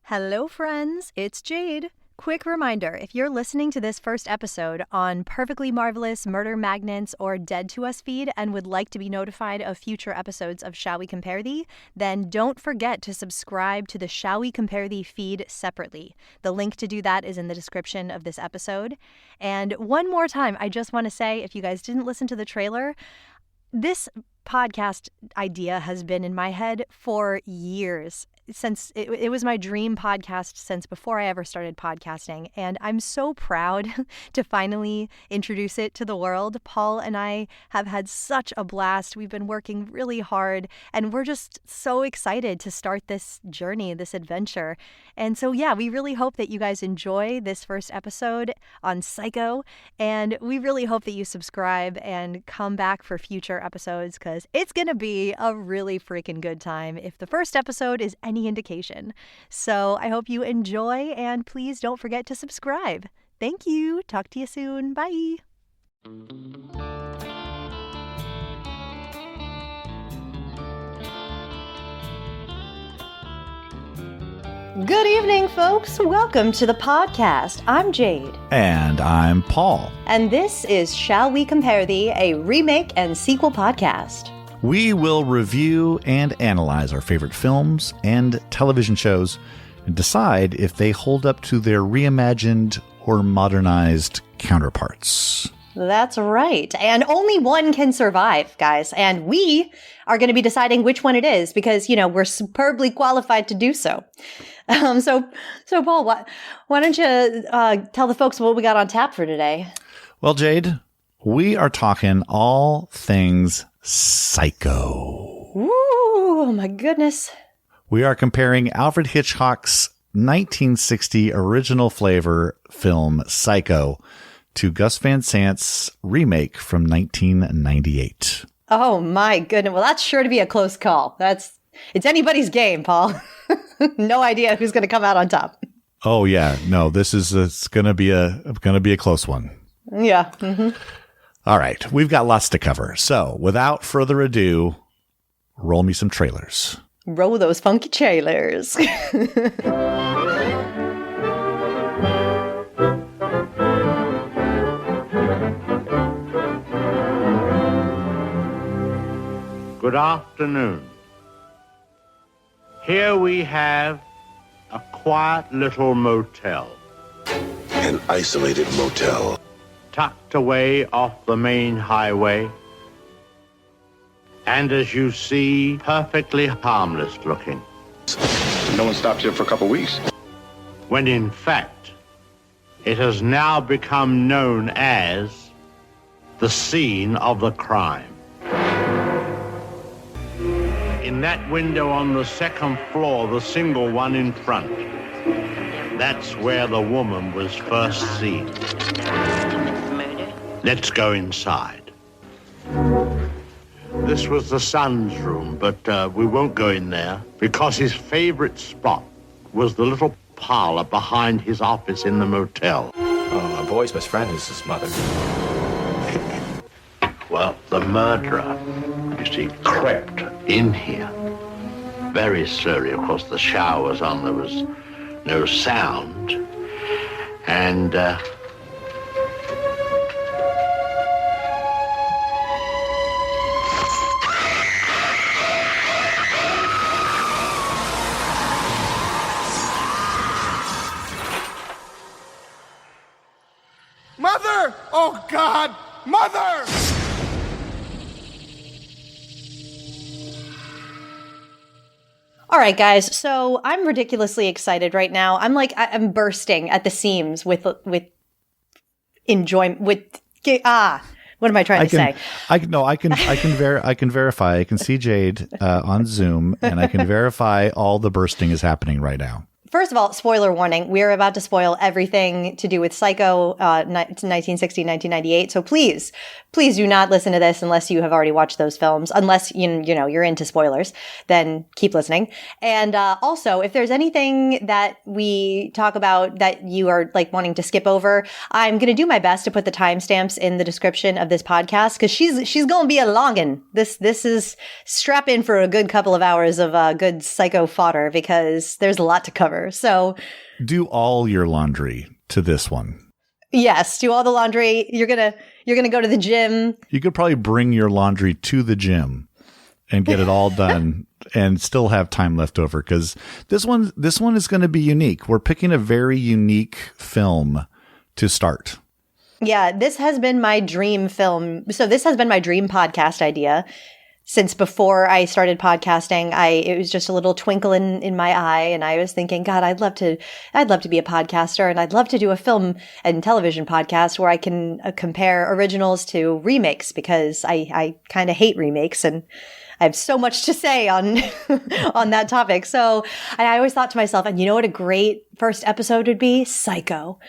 Hello, friends. It's Jade. Quick reminder, if you're listening to this first episode on Perfectly Marvelous, Murder Magnets, or Dead to Us feed and would like to be notified of future episodes of Shall We Compare Thee, then don't forget to subscribe to the Shall We Compare Thee feed separately. The link to do that is in the description of this episode. And one more time, I just want to say, if you guys didn't listen to the trailer, this podcast idea has been in my head for years. Since it was my dream podcast since before I ever started podcasting, and I'm so proud to finally introduce it to the world. Paul and I have had such a blast. We've been working really hard, and we're just so excited to start this journey, this adventure. And so, yeah, we really hope that you guys enjoy this first episode on Psycho, and we really hope that you subscribe and come back for future episodes, because it's going to be a really freaking good time if the first episode is any indication. So I hope you enjoy, and please don't forget to subscribe. Thank you. Talk to you soon. Bye. Good evening, folks. Welcome to the podcast. I'm Jade. And I'm Paul. And this is Shall We Compare Thee, a remake and sequel podcast. We will review and analyze our favorite films and television shows and decide if they hold up to their reimagined or modernized counterparts. That's right. And only one can survive, guys. And we are going to be deciding which one it is because, we're superbly qualified to do so. So Paul, why don't you tell the folks what we got on tap for today? Well, Jade, we are talking all things Psycho. Ooh, oh my goodness. We are comparing Alfred Hitchcock's 1960 original flavor film Psycho to Gus Van Sant's remake from 1998. Oh my goodness. Well, that's sure to be a close call. It's anybody's game, Paul. No idea who's going to come out on top. Oh yeah, no, it's going to be a close one. Yeah. Mm-hmm. All right, we've got lots to cover. So, without further ado, roll me some trailers. Roll those funky trailers. Good afternoon. Here we have a quiet little motel. An isolated motel. Tucked away off the main highway. And as you see, perfectly harmless looking. No one stopped here for a couple weeks. When in fact, it has now become known as the scene of the crime. In that window on the second floor, the single one in front, that's where the woman was first seen. Let's go inside. This was the son's room, but we won't go in there because his favorite spot was the little parlor behind his office in the motel. Oh, a boy's best friend is his mother. Well, the murderer, you see, crept in here. Very slowly, of course, the shower was on, there was no sound. And, Mother! Oh, God! Mother! All right, guys. So I'm ridiculously excited right now. I'm bursting at the seams with enjoyment. What am I trying to say? I can verify. I can see Jade on Zoom, and I can verify all the bursting is happening right now. First of all, spoiler warning, we're about to spoil everything to do with Psycho, 1960, 1998. So please do not listen to this unless you have already watched those films. Unless, you're into spoilers, then keep listening. And also, if there's anything that we talk about that you are wanting to skip over, I'm going to do my best to put the timestamps in the description of this podcast because she's going to be a longin'. This is strap in for a good couple of hours of good Psycho fodder because there's a lot to cover. ever. So do all your laundry to this one. Yes, do all the laundry. You're gonna go to the gym. You could probably bring your laundry to the gym and get it all done and still have time left over, because this one is going to be unique. We're picking a very unique film to start. Yeah, this has been my dream film. So this has been my dream podcast idea since before I started podcasting. It was just a little twinkle in my eye, and I was thinking, God, I'd love to be a podcaster, and I'd love to do a film and television podcast where I can compare originals to remakes, because I kind of hate remakes, and I have so much to say on on that topic. So I always thought to myself, and you know what a great first episode would be? Psycho.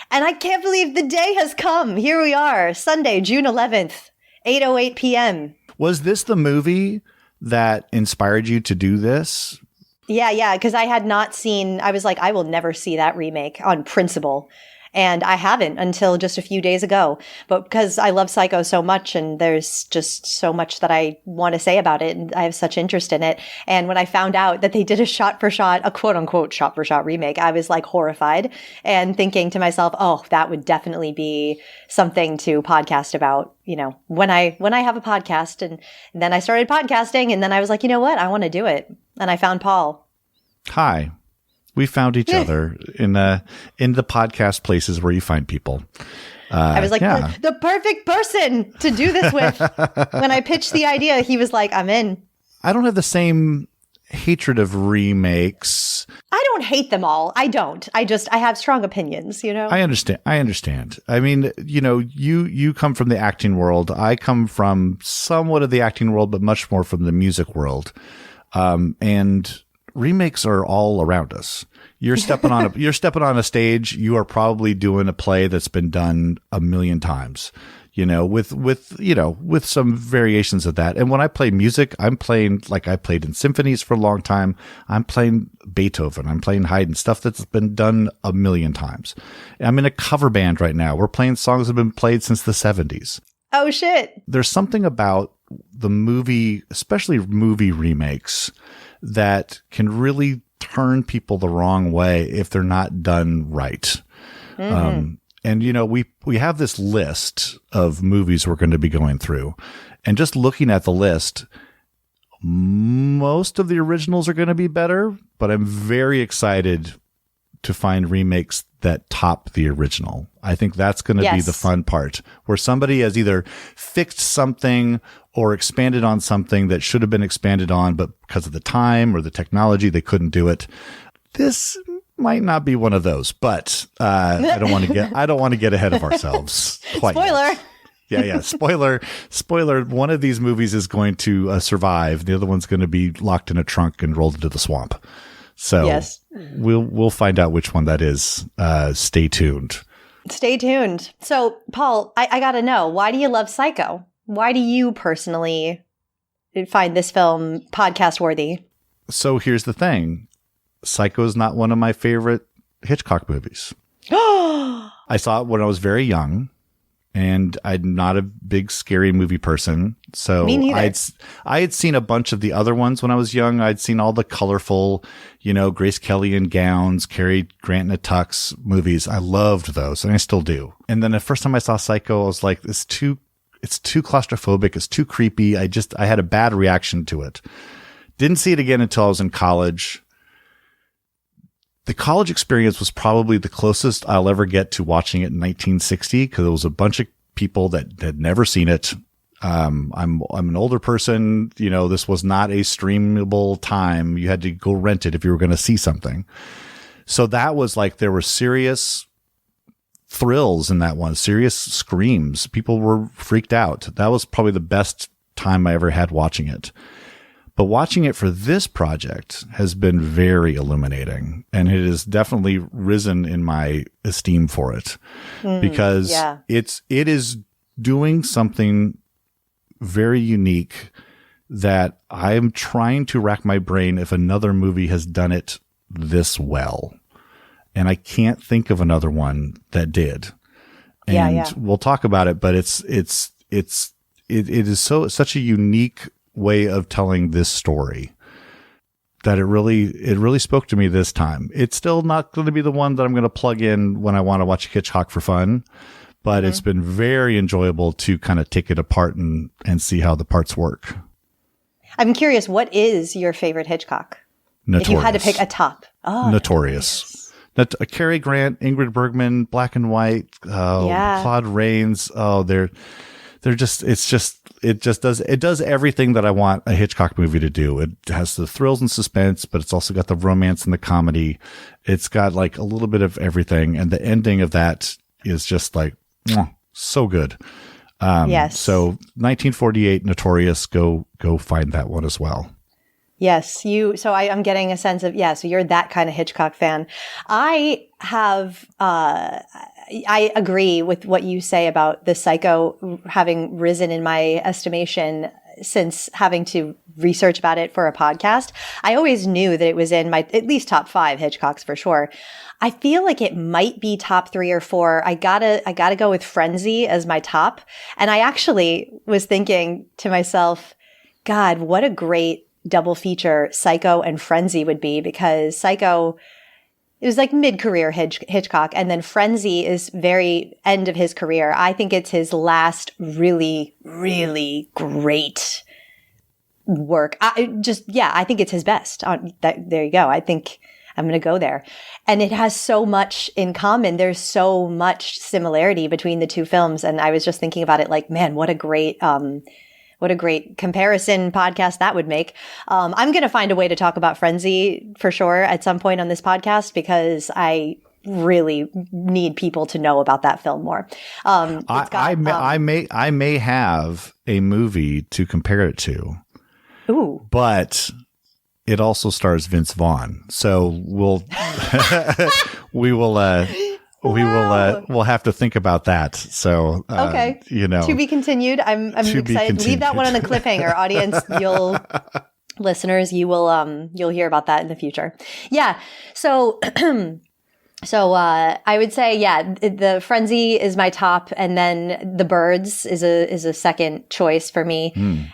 And I can't believe the day has come. Here we are, Sunday, June 11th, 8:08 p.m. Was this the movie that inspired you to do this? Yeah, because I had not seen, I was like, I will never see that remake on principle. And I haven't until just a few days ago. But because I love Psycho so much, and there's just so much that I want to say about it, and I have such interest in it. And when I found out that they did a quote unquote shot for shot remake, I was like horrified and thinking to myself, oh, that would definitely be something to podcast about, you know, when I have a podcast. And then I started podcasting, and then I was like, you know what? I want to do it. And I found Paul. Hi. We found each other in the podcast places where you find people. I was like, the perfect person to do this with. When I pitched the idea, he was like, I'm in. I don't have the same hatred of remakes. I don't hate them all. I don't. I have strong opinions, you know? I understand. I mean, you know, you come from the acting world. I come from somewhat of the acting world, but much more from the music world. And remakes are all around us. You're stepping on a stage. You are probably doing a play that's been done a million times, you know, with some variations of that. And when I play music, I'm playing like I played in symphonies for a long time. I'm playing Beethoven. I'm playing Haydn, stuff that's been done a million times. I'm in a cover band right now. We're playing songs that have been played since the 70s. Oh, shit. There's something about the movie, especially movie remakes, that can really turn people the wrong way if they're not done right. Mm-hmm. And, you know, we have this list of movies we're going to be going through. And just looking at the list, most of the originals are going to be better, but I'm very excited to find remakes that top the original. I think that's going to be the fun part, where somebody has either fixed something or expanded on something that should have been expanded on, but because of the time or the technology, they couldn't do it. This might not be one of those, but I don't want to get ahead of ourselves. Spoiler. Yeah. Spoiler. One of these movies is going to survive. The other one's going to be locked in a trunk and rolled into the swamp. So yes. We'll find out which one that is. Stay tuned. Stay tuned. So, Paul, I got to know, why do you love Psycho? Why do you personally find this film podcast worthy? So here's the thing. Psycho is not one of my favorite Hitchcock movies. I saw it when I was very young, and I'm not a big scary movie person. So me neither. I had seen a bunch of the other ones when I was young. I'd seen all the colorful, you know, Grace Kelly in gowns, Cary Grant in a tux movies. I loved those, and I still do. And then the first time I saw Psycho, I was like, it's too claustrophobic. It's too creepy. I had a bad reaction to it. Didn't see it again until I was in college. The college experience was probably the closest I'll ever get to watching it in 1960, because it was a bunch of people that had never seen it. I'm an older person. You know, this was not a streamable time. You had to go rent it if you were going to see something. So that was like, there were serious thrills in that one, serious screams. People were freaked out. That was probably the best time I ever had watching it. But watching it for this project has been very illuminating, and it has definitely risen in my esteem for it, because it is doing something very unique that I'm trying to rack my brain if another movie has done it this well. And I can't think of another one that did. And we'll talk about it, but it is such a unique way of telling this story. that it really spoke to me this time. It's still not going to be the one that I'm going to plug in when I want to watch Hitchcock for fun, but it's been very enjoyable to kind of take it apart and see how the parts work. I'm curious, what is your favorite Hitchcock? Notorious. If you had to pick a top. Oh, Notorious. Cary Grant, Ingrid Bergman, Black and White, Claude Rains. Oh, it does everything that I want a Hitchcock movie to do. It has the thrills and suspense, but it's also got the romance and the comedy. It's got like a little bit of everything. And the ending of that is just like, so good. Yes. So 1948 Notorious, go find that one as well. Yes, I'm getting a sense of, so you're that kind of Hitchcock fan. I agree with what you say about the Psycho having risen in my estimation since having to research about it for a podcast. I always knew that it was in my at least top 5 Hitchcocks for sure. I feel like it might be top 3 or 4. I gotta go with Frenzy as my top. And I actually was thinking to myself, God, what a great double feature Psycho and Frenzy would be, because Psycho, it was like mid-career Hitchcock, and then Frenzy is very end of his career. I think it's his last really, really great work. I think it's his best. There you go. I think I'm going to go there. And it has so much in common. There's so much similarity between the two films. And I was just thinking about it like, man, what a great comparison podcast that would make. I'm going to find a way to talk about Frenzy for sure at some point on this podcast, because I really need people to know about that film more. I may have a movie to compare it to. Ooh. But it also stars Vince Vaughn. So we'll have to think about that. So, okay. To be continued. I'm excited. Leave that one on a cliffhanger, audience. Listeners, you'll hear about that in the future. Yeah. So, I would say, the Frenzy is my top, and then The Birds is a second choice for me.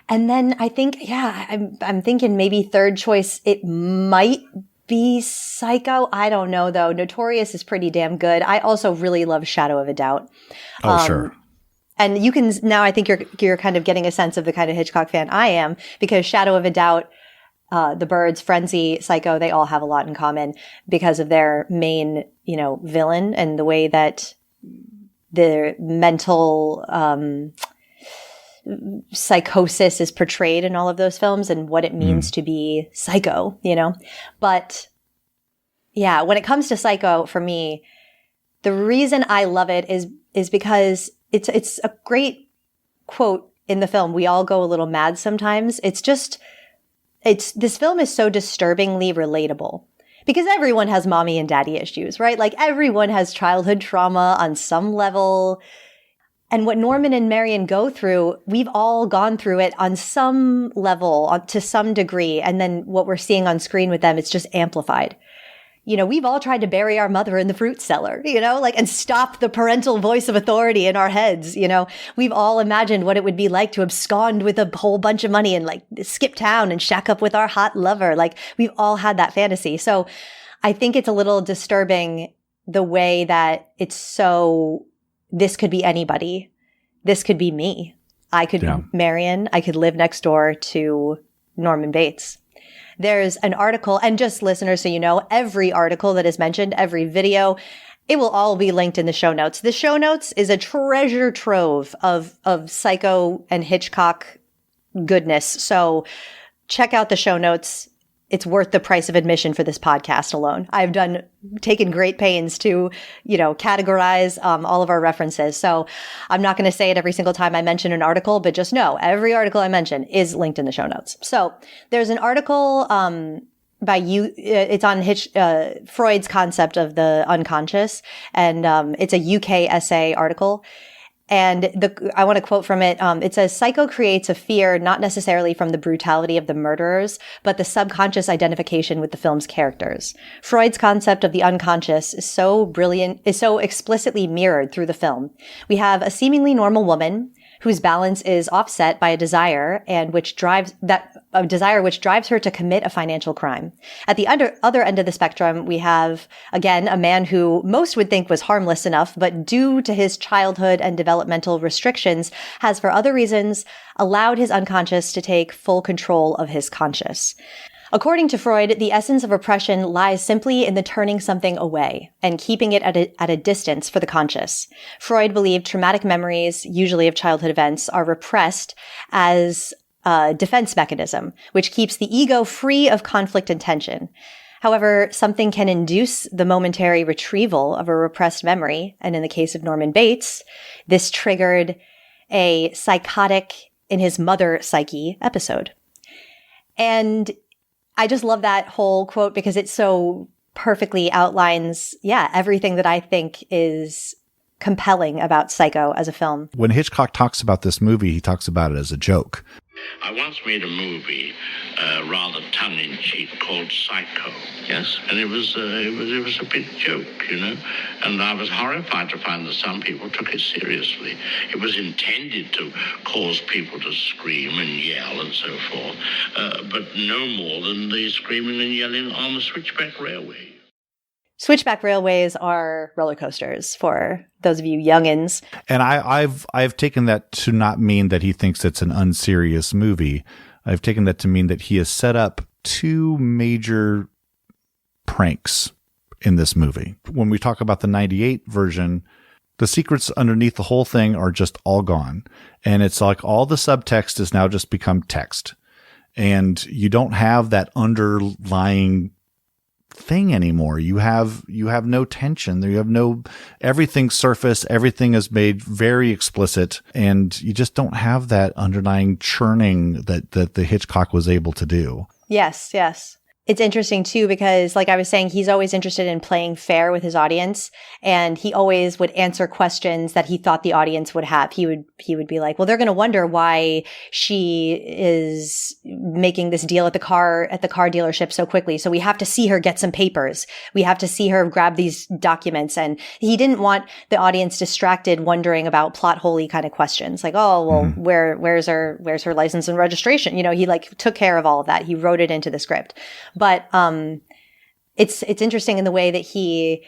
And then I think, I'm thinking maybe third choice, it might be Psycho. I don't know though. Notorious is pretty damn good. I also really love Shadow of a Doubt. Sure. And you can, now I think you're kind of getting a sense of the kind of Hitchcock fan I am, because Shadow of a Doubt, The Birds, Frenzy, Psycho, they all have a lot in common because of their main, villain and the way that the mental, psychosis is portrayed in all of those films and what it means to be psycho, But when it comes to Psycho, for me, the reason I love it is because it's a great quote in the film. We all go a little mad sometimes. This film is so disturbingly relatable, because everyone has mommy and daddy issues, right? Like everyone has childhood trauma on some level. And what Norman and Marion go through, we've all gone through it on some level, to some degree. And then what we're seeing on screen with them, it's just amplified. We've all tried to bury our mother in the fruit cellar, and stop the parental voice of authority in our heads. We've all imagined what it would be like to abscond with a whole bunch of money and skip town and shack up with our hot lover. We've all had that fantasy. So I think it's a little disturbing the way that it's so, this could be anybody. This could be me. I could be Marion. I could live next door to Norman Bates. There's an article, and just listeners, so you know, every article that is mentioned, every video, it will all be linked in the show notes. The show notes is a treasure trove of Psycho and Hitchcock goodness. So check out the show notes. It's worth the price of admission for this podcast alone. I've taken great pains to, categorize all of our references. So I'm not going to say it every single time I mention an article, but just know every article I mention is linked in the show notes. So there's an article by you. It's on Freud's concept of the unconscious, and it's a UK essay article. And I want to quote from it. It says, Psycho creates a fear not necessarily from the brutality of the murderers, but the subconscious identification with the film's characters. Freud's concept of the unconscious is so explicitly mirrored through the film. We have a seemingly normal woman whose balance is offset by a desire which drives her to commit a financial crime. At the other end of the spectrum, we have, again, a man who most would think was harmless enough, but due to his childhood and developmental restrictions, has for other reasons allowed his unconscious to take full control of his conscious. According to Freud, the essence of repression lies simply in the turning something away and keeping it at a distance for the conscious. Freud believed traumatic memories, usually of childhood events, are repressed as a defense mechanism, which keeps the ego free of conflict and tension. However, something can induce the momentary retrieval of a repressed memory, and in the case of Norman Bates, this triggered a psychotic in his mother psyche episode. And I just love that whole quote because it so perfectly outlines, everything that I think is compelling about Psycho as a film. When Hitchcock talks about this movie, he talks about it as a joke. I once made a movie, rather tongue-in-cheek, called Psycho. Yes? And it was a big joke, you know. And I was horrified to find that some people took it seriously. It was intended to cause people to scream and yell and so forth, but no more than the screaming and yelling on the Switchback Railway. Switchback railways are roller coasters for those of you youngins. And I've taken that to not mean that he thinks it's an unserious movie. I've taken that to mean that he has set up two major pranks in this movie. When we talk about the 98 version, the secrets underneath the whole thing are just all gone. And it's like all the subtext has now just become text. And you don't have that underlying thing anymore. You have no tension. You have no, everything's surface. Everything is made very explicit, and you just don't have that underlying churning that the Hitchcock was able to do. Yes. It's interesting too, because like I was saying, he's always interested in playing fair with his audience, and he always would answer questions that he thought the audience would have. He would be like, well, they're going to wonder why she is making this deal at the car dealership so quickly. So we have to see her get some papers. We have to see her grab these documents. And he didn't want the audience distracted wondering about plot holey kind of questions. Like, oh, well, where's her license and registration? You know, he like took care of all of that. He wrote it into the script. But it's interesting in the way that he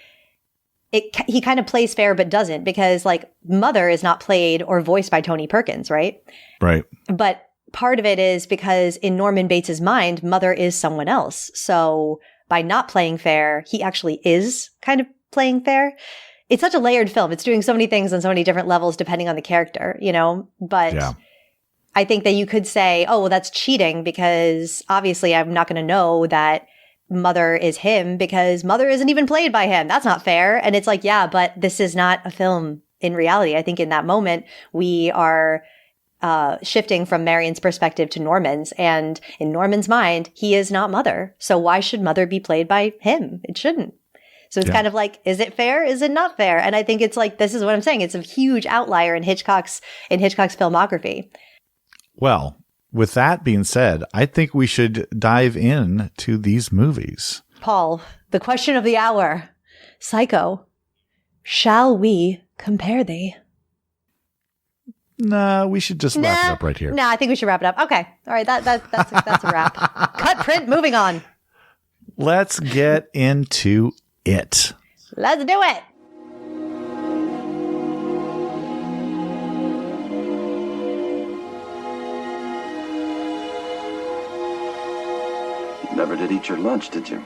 kind of plays fair but doesn't, because like Mother is not played or voiced by Tony Perkins, right? Right. But part of it is because in Norman Bates's mind, Mother is someone else. So by not playing fair, he actually is kind of playing fair. It's such a layered film. It's doing so many things on so many different levels depending on the character, you know? But yeah. I think that you could say, oh, well, that's cheating because obviously I'm not going to know that Mother is him because Mother isn't even played by him. That's not fair. And it's like, yeah, but this is not a film in reality. I think in that moment, we are shifting from Marion's perspective to Norman's. And in Norman's mind, he is not Mother. So why should Mother be played by him? It shouldn't. So it's kind of like, is it fair? Is it not fair? And I think it's like, this is what I'm saying. It's a huge outlier in Hitchcock's filmography. Well, with that being said, I think we should dive in to these movies. Paul, the question of the hour. Psycho, shall we compare thee? Nah, we should just wrap it up right here. Nah, I think we should wrap it up. Okay. All right, that's a wrap. Cut, print, moving on. Let's get into it. Let's do it. Never did eat your lunch, did you?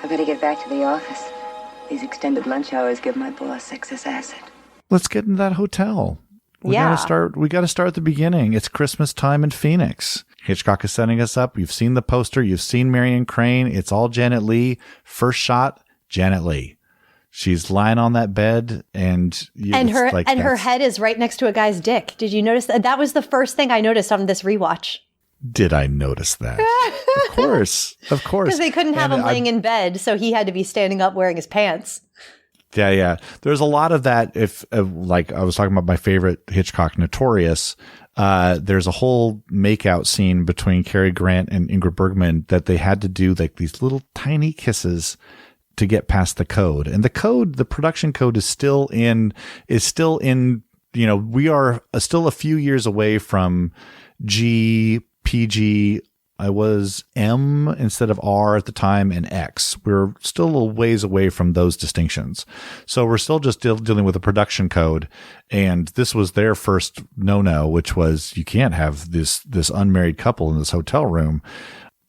I better get back to the office. These extended lunch hours give my boss excess acid. Let's get into that hotel. We gotta start at the beginning. It's Christmas time in Phoenix. Hitchcock is setting us up. You've seen the poster. You've seen Marion Crane. It's all Janet Leigh. First shot, Janet Leigh. She's lying on that bed, and her head is right next to a guy's dick. Did you notice that? That was the first thing I noticed on this rewatch. Did I notice that? Of course. Because they couldn't have him laying in bed, so he had to be standing up wearing his pants. Yeah. There's a lot of that. If like I was talking about my favorite Hitchcock, Notorious, there's a whole makeout scene between Cary Grant and Ingrid Bergman that they had to do like these little tiny kisses to get past the code. And the production code is still in we are still a few years away from G, PG. I was M instead of R at the time, and X. We're still a little ways away from those distinctions. So we're still just dealing with a production code. And this was their first no-no, which was you can't have this unmarried couple in this hotel room.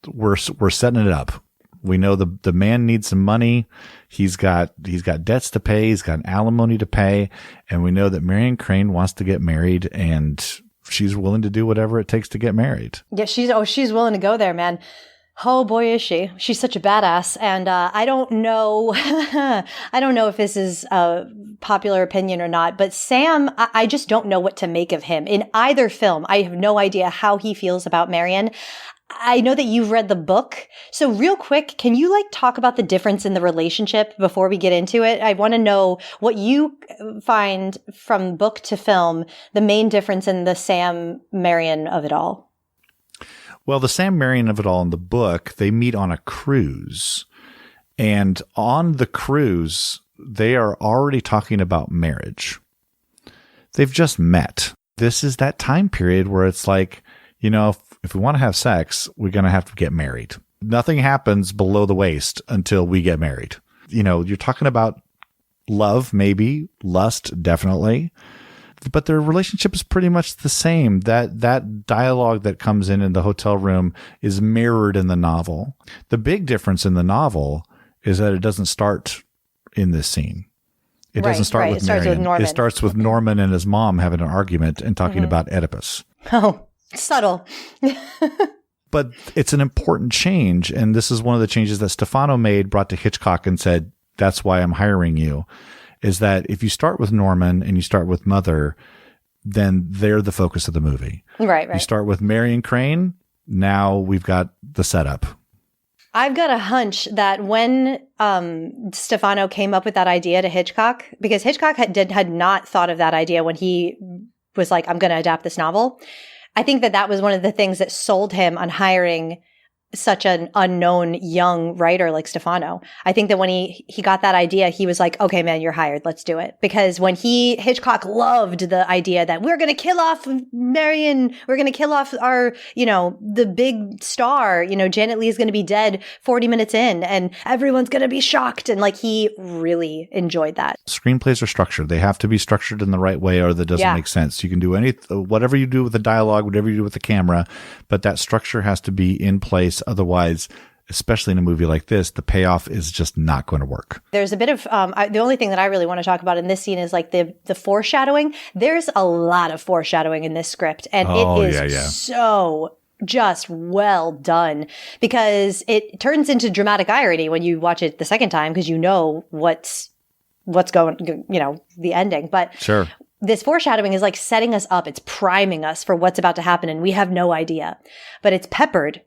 We're setting it up. We know the man needs some money. He's got debts to pay. He's got an alimony to pay. And we know that Marion Crane wants to get married, and she's willing to do whatever it takes to get married. Yeah, she's willing to go there, man. Oh boy, is she. She's such a badass. And I don't know if this is a popular opinion or not, but Sam, I just don't know what to make of him. In either film, I have no idea how he feels about Marion. I know that you've read the book. So real quick, can you talk about the difference in the relationship before we get into it? I want to know what you find from book to film, the main difference in the Sam Marion of it all. Well, the Sam Marion of it all in the book, they meet on a cruise. And on the cruise, they are already talking about marriage. They've just met. This is that time period where it's like, if we want to have sex, we're going to have to get married. Nothing happens below the waist until we get married. You're talking about love, maybe, lust, definitely. But their relationship is pretty much the same. That dialogue that comes in the hotel room is mirrored in the novel. The big difference in the novel is that it doesn't start in this scene. It doesn't start with Marion. It starts with Norman and his mom having an argument and talking about Oedipus. Oh, subtle. But it's an important change. And this is one of the changes that Stefano brought to Hitchcock and said, that's why I'm hiring you, is that if you start with Norman and you start with Mother, then they're the focus of the movie. Right. You start with Marion Crane. Now we've got the setup. I've got a hunch that when Stefano came up with that idea to Hitchcock, because Hitchcock had not thought of that idea when he was like, I'm going to adapt this novel. I think that was one of the things that sold him on hiring such an unknown young writer like Stefano. I think that when he got that idea, he was like, okay, man, you're hired. Let's do it. Because when Hitchcock loved the idea that we're going to kill off Marion, we're going to kill off our, the big star, Janet Leigh is going to be dead 40 minutes in and everyone's going to be shocked. And he really enjoyed that. Screenplays are structured. They have to be structured in the right way or that doesn't make sense. You can do whatever you do with the dialogue, whatever you do with the camera, but that structure has to be in place. Otherwise, especially in a movie like this, the payoff is just not going to work. There's a bit of the only thing that I really want to talk about in this scene is the foreshadowing. There's a lot of foreshadowing in this script, and it is so just well done because it turns into dramatic irony when you watch it the second time because what's going, the ending. But sure. This foreshadowing is setting us up. It's priming us for what's about to happen, and we have no idea. But it's peppered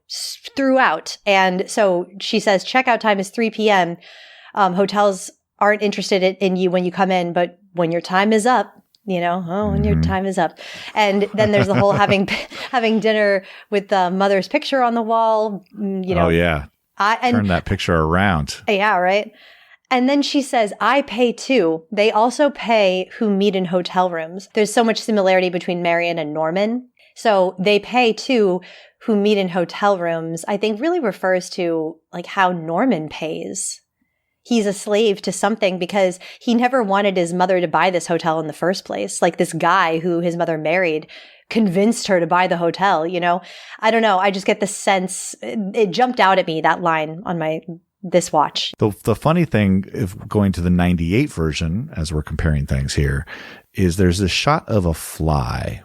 throughout. And so she says, checkout time is 3 p.m. Hotels aren't interested in you when you come in, but when your time is up, when your time is up. And then there's the whole having dinner with Mother's picture on the wall. Oh, yeah. Turn that picture around. Yeah, right. And then she says, I pay too. They also pay who meet in hotel rooms. There's so much similarity between Marion and Norman. So they pay too who meet in hotel rooms, I think really refers to how Norman pays. He's a slave to something because he never wanted his mother to buy this hotel in the first place. This guy who his mother married convinced her to buy the hotel, I don't know. I just get the sense, it jumped out at me, that line on this watch. The funny thing, if going to the 98 version, as we're comparing things here, is there's a shot of a fly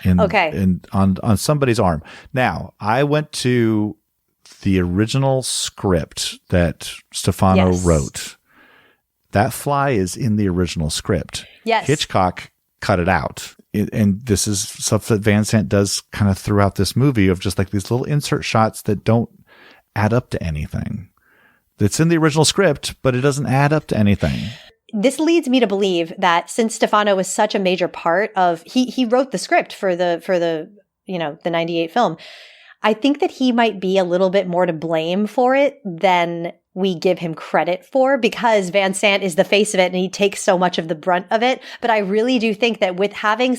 on somebody's arm. Now, I went to the original script that Stefano wrote. That fly is in the original script. Yes. Hitchcock cut it out. And this is stuff that Van Sant does kind of throughout this movie of just these little insert shots that don't add up to anything. It's in the original script, but it doesn't add up to anything. This leads me to believe that since Stefano was such a major part of, he wrote the script for the 98 film. I think that he might be a little bit more to blame for it than we give him credit for, because Van Sant is the face of it and he takes so much of the brunt of it. But I really do think that with having,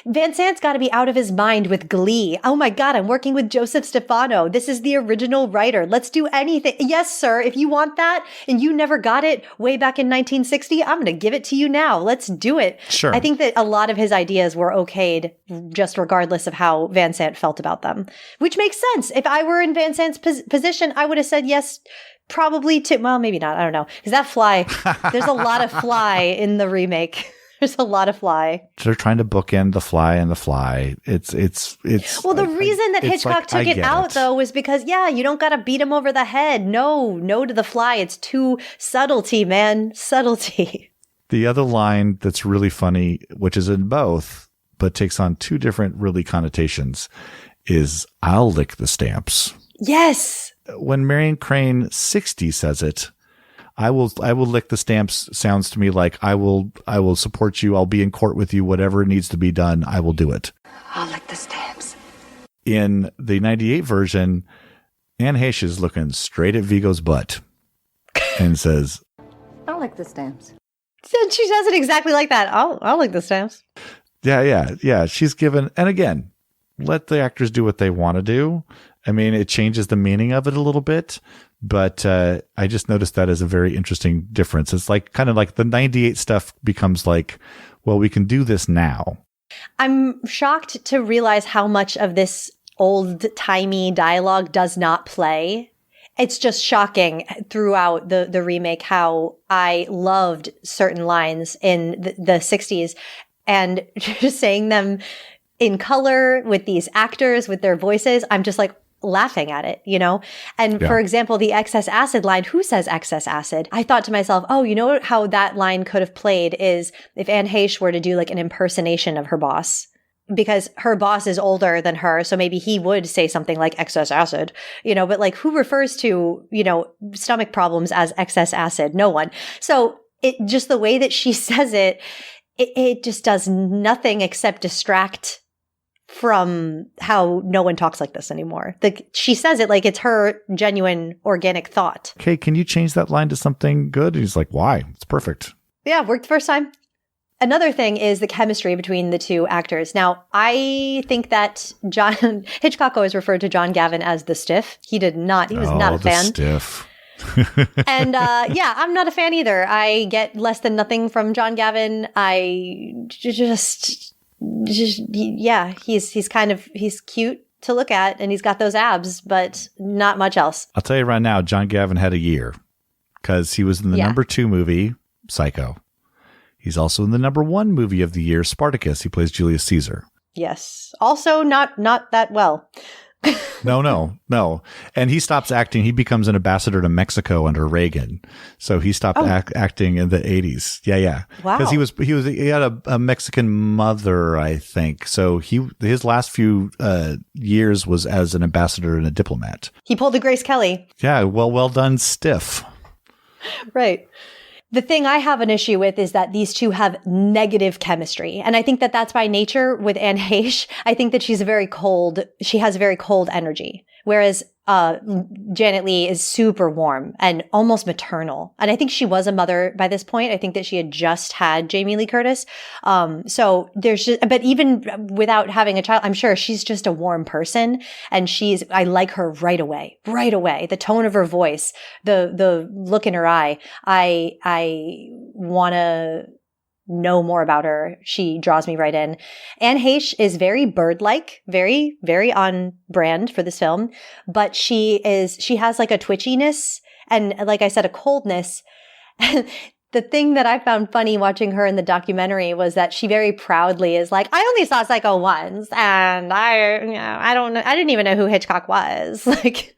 Van Sant's got to be out of his mind with Glee. Oh my God, I'm working with Joseph Stefano. This is the original writer. Let's do anything. Yes, sir. If you want that and you never got it way back in 1960, I'm going to give it to you now. Let's do it. Sure. I think that a lot of his ideas were okayed just regardless of how Van Sant felt about them, which makes sense. If I were in Van Sant's position, I would have said yes. Probably well, maybe not. I don't know. Because that fly, there's a lot of fly in the remake. There's a lot of fly. They're trying to bookend the fly and the fly. It's. Well, the reason that Hitchcock took it out, though, was because, you don't got to beat him over the head. No to the fly. It's too subtlety, man. Subtlety. The other line that's really funny, which is in both, but takes on two different really connotations, is "I'll lick the stamps." Yes. When Marion Crane 60 says it, I will lick the stamps sounds to me like I will support you. I'll be in court with you. Whatever needs to be done, I will do it. I'll lick the stamps. In the 98 version, Anne Heche is looking straight at Vigo's butt and says, I'll lick the stamps. She says it exactly like that. I'll lick the stamps. Yeah. She's given, and again, let the actors do what they want to do. I mean, it changes the meaning of it a little bit, but I just noticed that as a very interesting difference. It's like kind of like the 98 stuff becomes like, well, we can do this now. I'm shocked to realize how much of this old-timey dialogue does not play. It's just shocking throughout the remake how I loved certain lines in the 60s and just saying them in color with these actors, with their voices. I'm just like, laughing at it, And for example, the excess acid line, who says excess acid? I thought to myself, how that line could have played is if Anne Heche were to do like an impersonation of her boss, because her boss is older than her. So maybe he would say something like excess acid, but like who refers to, stomach problems as excess acid? No one. So it just the way that she says it just does nothing except distract from how no one talks like this anymore. She says it like it's her genuine organic thought. Okay, can you change that line to something good? And he's like, why? It's perfect. Yeah, worked the first time. Another thing is the chemistry between the two actors. Now, I think that Hitchcock always referred to John Gavin as the stiff. He was not a fan. Stiff. And I'm not a fan either. I get less than nothing from John Gavin. He's cute to look at and he's got those abs, but not much else. I'll tell you right now, John Gavin had a year because he was in the number 2 movie, Psycho. He's also in the number 1 movie of the year, Spartacus. He plays Julius Caesar. Yes. Also not that well. No. And he stops acting. He becomes an ambassador to Mexico under Reagan. So he stopped acting in the 80s. Yeah. Wow. Because he had a Mexican mother, I think. So his last few years was as an ambassador and a diplomat. He pulled a Grace Kelly. Yeah. Well done, stiff. Right. The thing I have an issue with is that these two have negative chemistry. And I think that that's by nature with Anne Heche. I think that she has a very cold energy. Whereas Janet Leigh is super warm and almost maternal. And I think she was a mother by this point. I think that she had just had Jamie Lee Curtis. So but even without having a child, I'm sure she's just a warm person. And I like her right away. The tone of her voice, the look in her eye. I want to know more about her. She draws me right in. Anne Heche is very bird-like, very, very on brand for this film, but she has like a twitchiness and, like I said, a coldness. The thing that I found funny watching her in the documentary was that she very proudly is like, I only saw Psycho once and I don't know. I didn't even know who Hitchcock was. Like,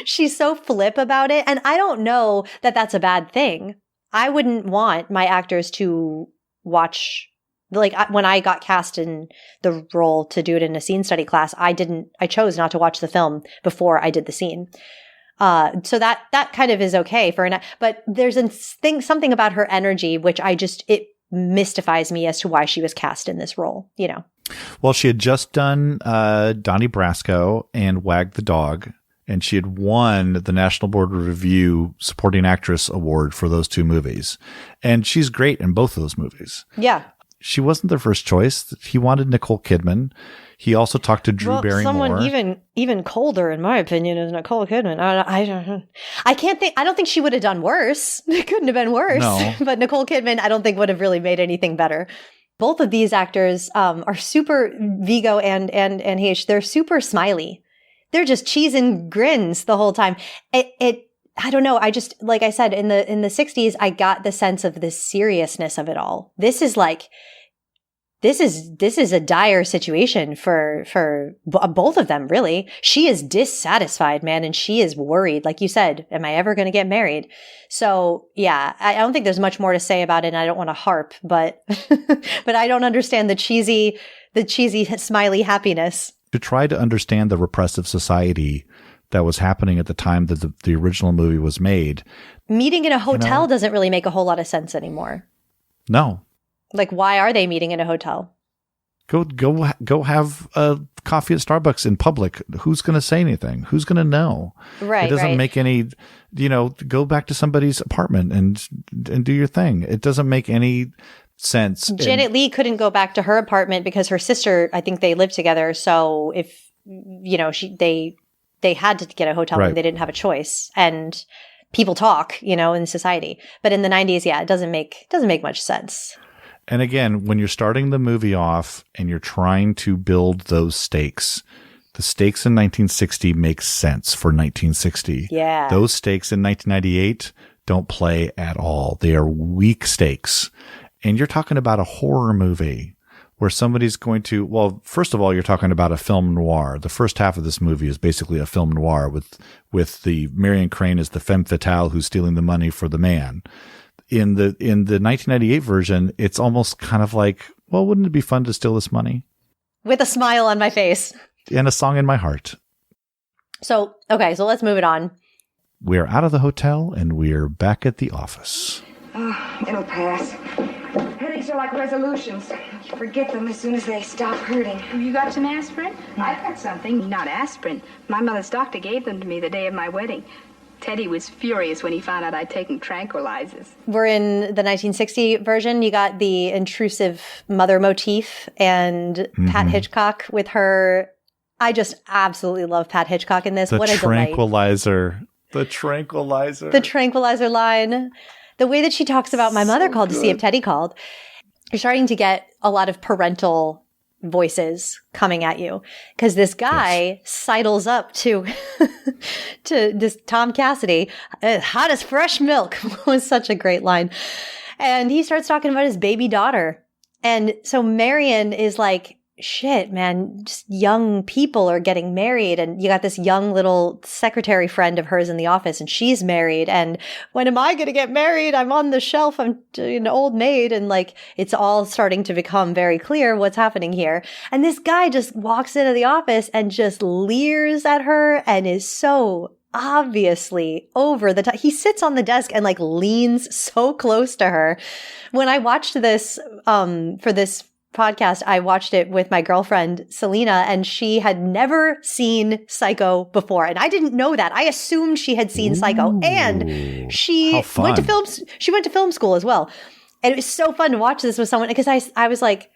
she's so flip about it. And I don't know that that's a bad thing. I wouldn't want my actors to watch, like when I got cast in the role to do it in a scene study class, I chose not to watch the film before I did the scene. So that kind of is okay but there's something about her energy, which it mystifies me as to why she was cast in this role, Well, she had just done Donnie Brasco and Wag the Dog. And she had won the National Board of Review Supporting Actress Award for those two movies. And she's great in both of those movies. Yeah. She wasn't their first choice. He wanted Nicole Kidman. He also talked to Drew Barrymore. Someone even colder, in my opinion, is Nicole Kidman. I don't think she would have done worse. It couldn't have been worse. No. But Nicole Kidman, I don't think would have really made anything better. Both of these actors are super, Viggo and H. They're super smiley. They're just cheese and grins the whole time. I don't know. I just, like I said, in the 60s, I got the sense of the seriousness of it all. This is a dire situation for both of them, really. She is dissatisfied, man, and she is worried. Like you said, am I ever going to get married? So yeah, I don't think there's much more to say about it, and I don't want to harp, but but I don't understand the cheesy smiley happiness. To try to understand the repressive society that was happening at the time that the original movie was made. Meeting in a hotel doesn't really make a whole lot of sense anymore. No. Like, why are they meeting in a hotel? Go have a coffee at Starbucks in public. Who's going to say anything? Who's going to know? Right. It doesn't make any, go back to somebody's apartment and do your thing. It doesn't make any sense. Janet Leigh couldn't go back to her apartment because her sister, I think they lived together. So if, they had to get a hotel room, they didn't have a choice. And people talk, in society. But in the 90s, yeah, it doesn't make much sense. And again, when you're starting the movie off and you're trying to build those stakes, the stakes in 1960 make sense for 1960. Yeah. Those stakes in 1998 don't play at all. They are weak stakes. And you're talking about a horror movie where somebody's going to, well, first of all, you're talking about a film noir. The first half of this movie is basically a film noir with the Marion Crane as the femme fatale who's stealing the money for the man. In the 1998 version, it's almost kind of like, well, wouldn't it be fun to steal this money? With a smile on my face. And a song in my heart. So let's move it on. We're out of the hotel and we're back at the office. Oh, it'll pass. Headaches are like resolutions. You forget them as soon as they stop hurting. Have you got some aspirin? I've got something. Not aspirin. My mother's doctor gave them to me the day of my wedding. Teddy was furious when he found out I'd taken tranquilizers. We're in the 1960 version. You got the intrusive mother motif and Pat Hitchcock with her. I just absolutely love Pat Hitchcock in this. What a tranquilizer. The tranquilizer. The tranquilizer line. The way that she talks about my mother called to see if Teddy called. You're starting to get a lot of parental voices coming at you because this guy sidles up to this Tom Cassidy. Hot as fresh milk was such a great line. And he starts talking about his baby daughter. And so Marion is like, shit, man, just young people are getting married. And you got this young little secretary friend of hers in the office and she's married. And when am I going to get married? I'm on the shelf. I'm an old maid. And like, it's all starting to become very clear what's happening here. And this guy just walks into the office and just leers at her and is so obviously over the top. He sits on the desk and like leans so close to her. When I watched this, for this podcast, I watched it with my girlfriend Selena, and she had never seen Psycho before, and I didn't know that. I assumed she had seen Psycho, and she went to film. She went to film school as well, and it was so fun to watch this with someone because I was like,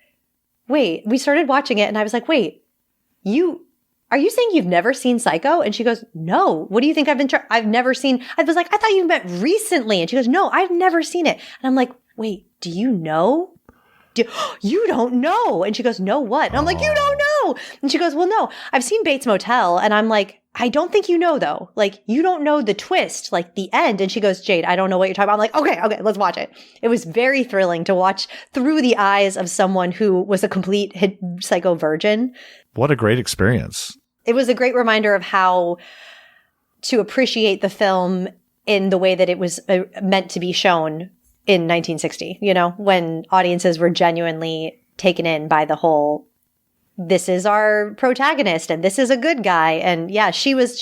wait. We started watching it, and I was like, wait, are you saying you've never seen Psycho? And she goes, no. What do you think I've never seen? I was like, I thought you meant recently, and she goes, no, I've never seen it, and I'm like, wait, do you know? You don't know. And she goes, no, what? And I'm like, you don't know. And she goes, well, no, I've seen Bates Motel. And I'm like, I don't think you know, though. Like, you don't know the twist, like the end. And she goes, Jade, I don't know what you're talking about. I'm like, okay, let's watch it. It was very thrilling to watch through the eyes of someone who was a complete Psycho virgin. What a great experience. It was a great reminder of how to appreciate the film in the way that it was meant to be shown in 1960, when audiences were genuinely taken in by the whole, this is our protagonist and this is a good guy. And yeah, she was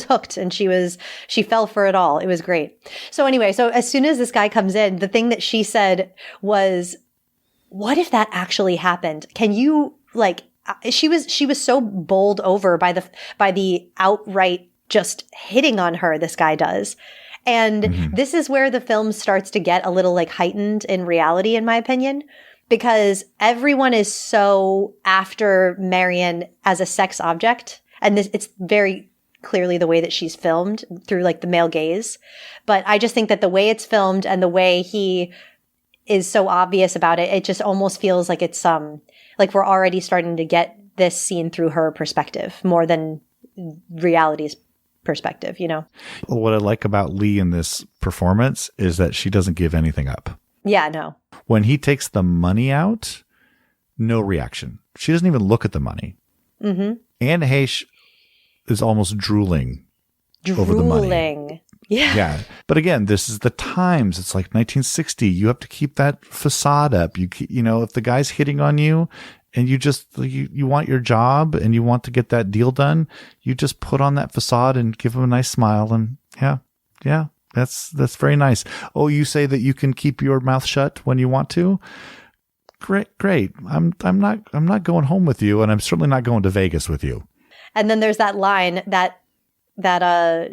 hooked and she fell for it all. It was great. So anyway, so as soon as this guy comes in, the thing that she said was, what if that actually happened? Can you she was so bowled over by the outright just hitting on her, this guy does. And this is where the film starts to get a little like heightened in reality, in my opinion, because everyone is so after Marion as a sex object. And it's very clearly the way that she's filmed through like the male gaze. But I just think that the way it's filmed and the way he is so obvious about it, it just almost feels like it's like we're already starting to get this scene through her perspective more than reality's perspective, you know? What I like about Lee in this performance is that she doesn't give anything up. Yeah, no. When he takes the money out, no reaction. She doesn't even look at the money. Mm-hmm. Anne Heche is almost drooling over the money. Yeah. Yeah. But again, this is the times. It's like 1960. You have to keep that facade up. You know, if the guy's hitting on you and you want your job and you want to get that deal done, you just put on that facade and give him a nice smile. And yeah, that's very nice. Oh, you say that you can keep your mouth shut when you want to? Great. I'm not going home with you, and I'm certainly not going to Vegas with you. And then there's that line, that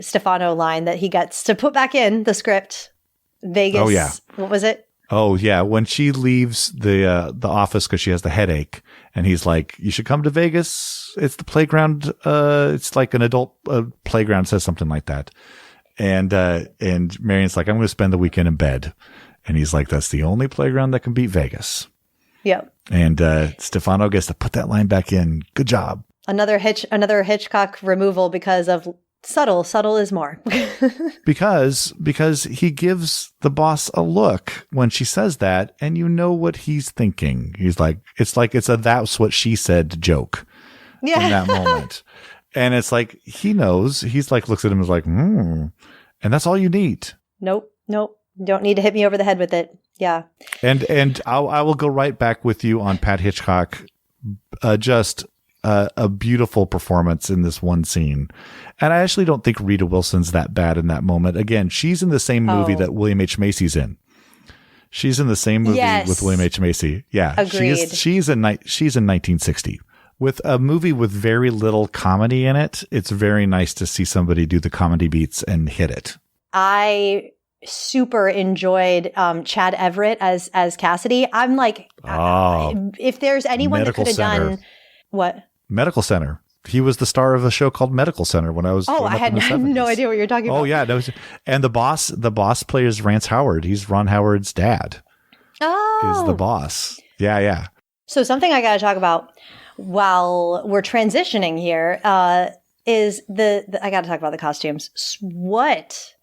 Stefano line that he gets to put back in the script. Vegas. Oh, yeah. What was it? Oh, yeah. When she leaves the office because she has the headache, and he's like, you should come to Vegas. It's the playground. It's like an adult playground, says something like that. And Marion's like, I'm going to spend the weekend in bed. And he's like, that's the only playground that can beat Vegas. Yep. And Stefano gets to put that line back in. Good job. Another Hitchcock removal because of subtle. Subtle is more. because he gives the boss a look when she says that, and you know what he's thinking. He's like it's a that's what she said joke in that moment. And it's like he knows. He's like looks at him and is like, and that's all you need. Nope. Don't need to hit me over the head with it. Yeah. And I will go right back with you on Pat Hitchcock. Just a beautiful performance in this one scene. And I actually don't think Rita Wilson's that bad in that moment. Again, she's in the same movie that William H. Macy's in. She's in the same movie with William H. Macy. Yeah. Agreed. She's in 1960. With a movie with very little comedy in it, it's very nice to see somebody do the comedy beats and hit it. I super enjoyed Chad Everett as Cassidy. I'm like, if there's anyone that could have done what? Medical Center. He was the star of a show called Medical Center when I was. Oh, I had no idea what you're talking about. Oh yeah, and the boss plays Rance Howard. He's Ron Howard's dad. Oh, is the boss? Yeah. So something I got to talk about while we're transitioning here is I got to talk about the costumes. What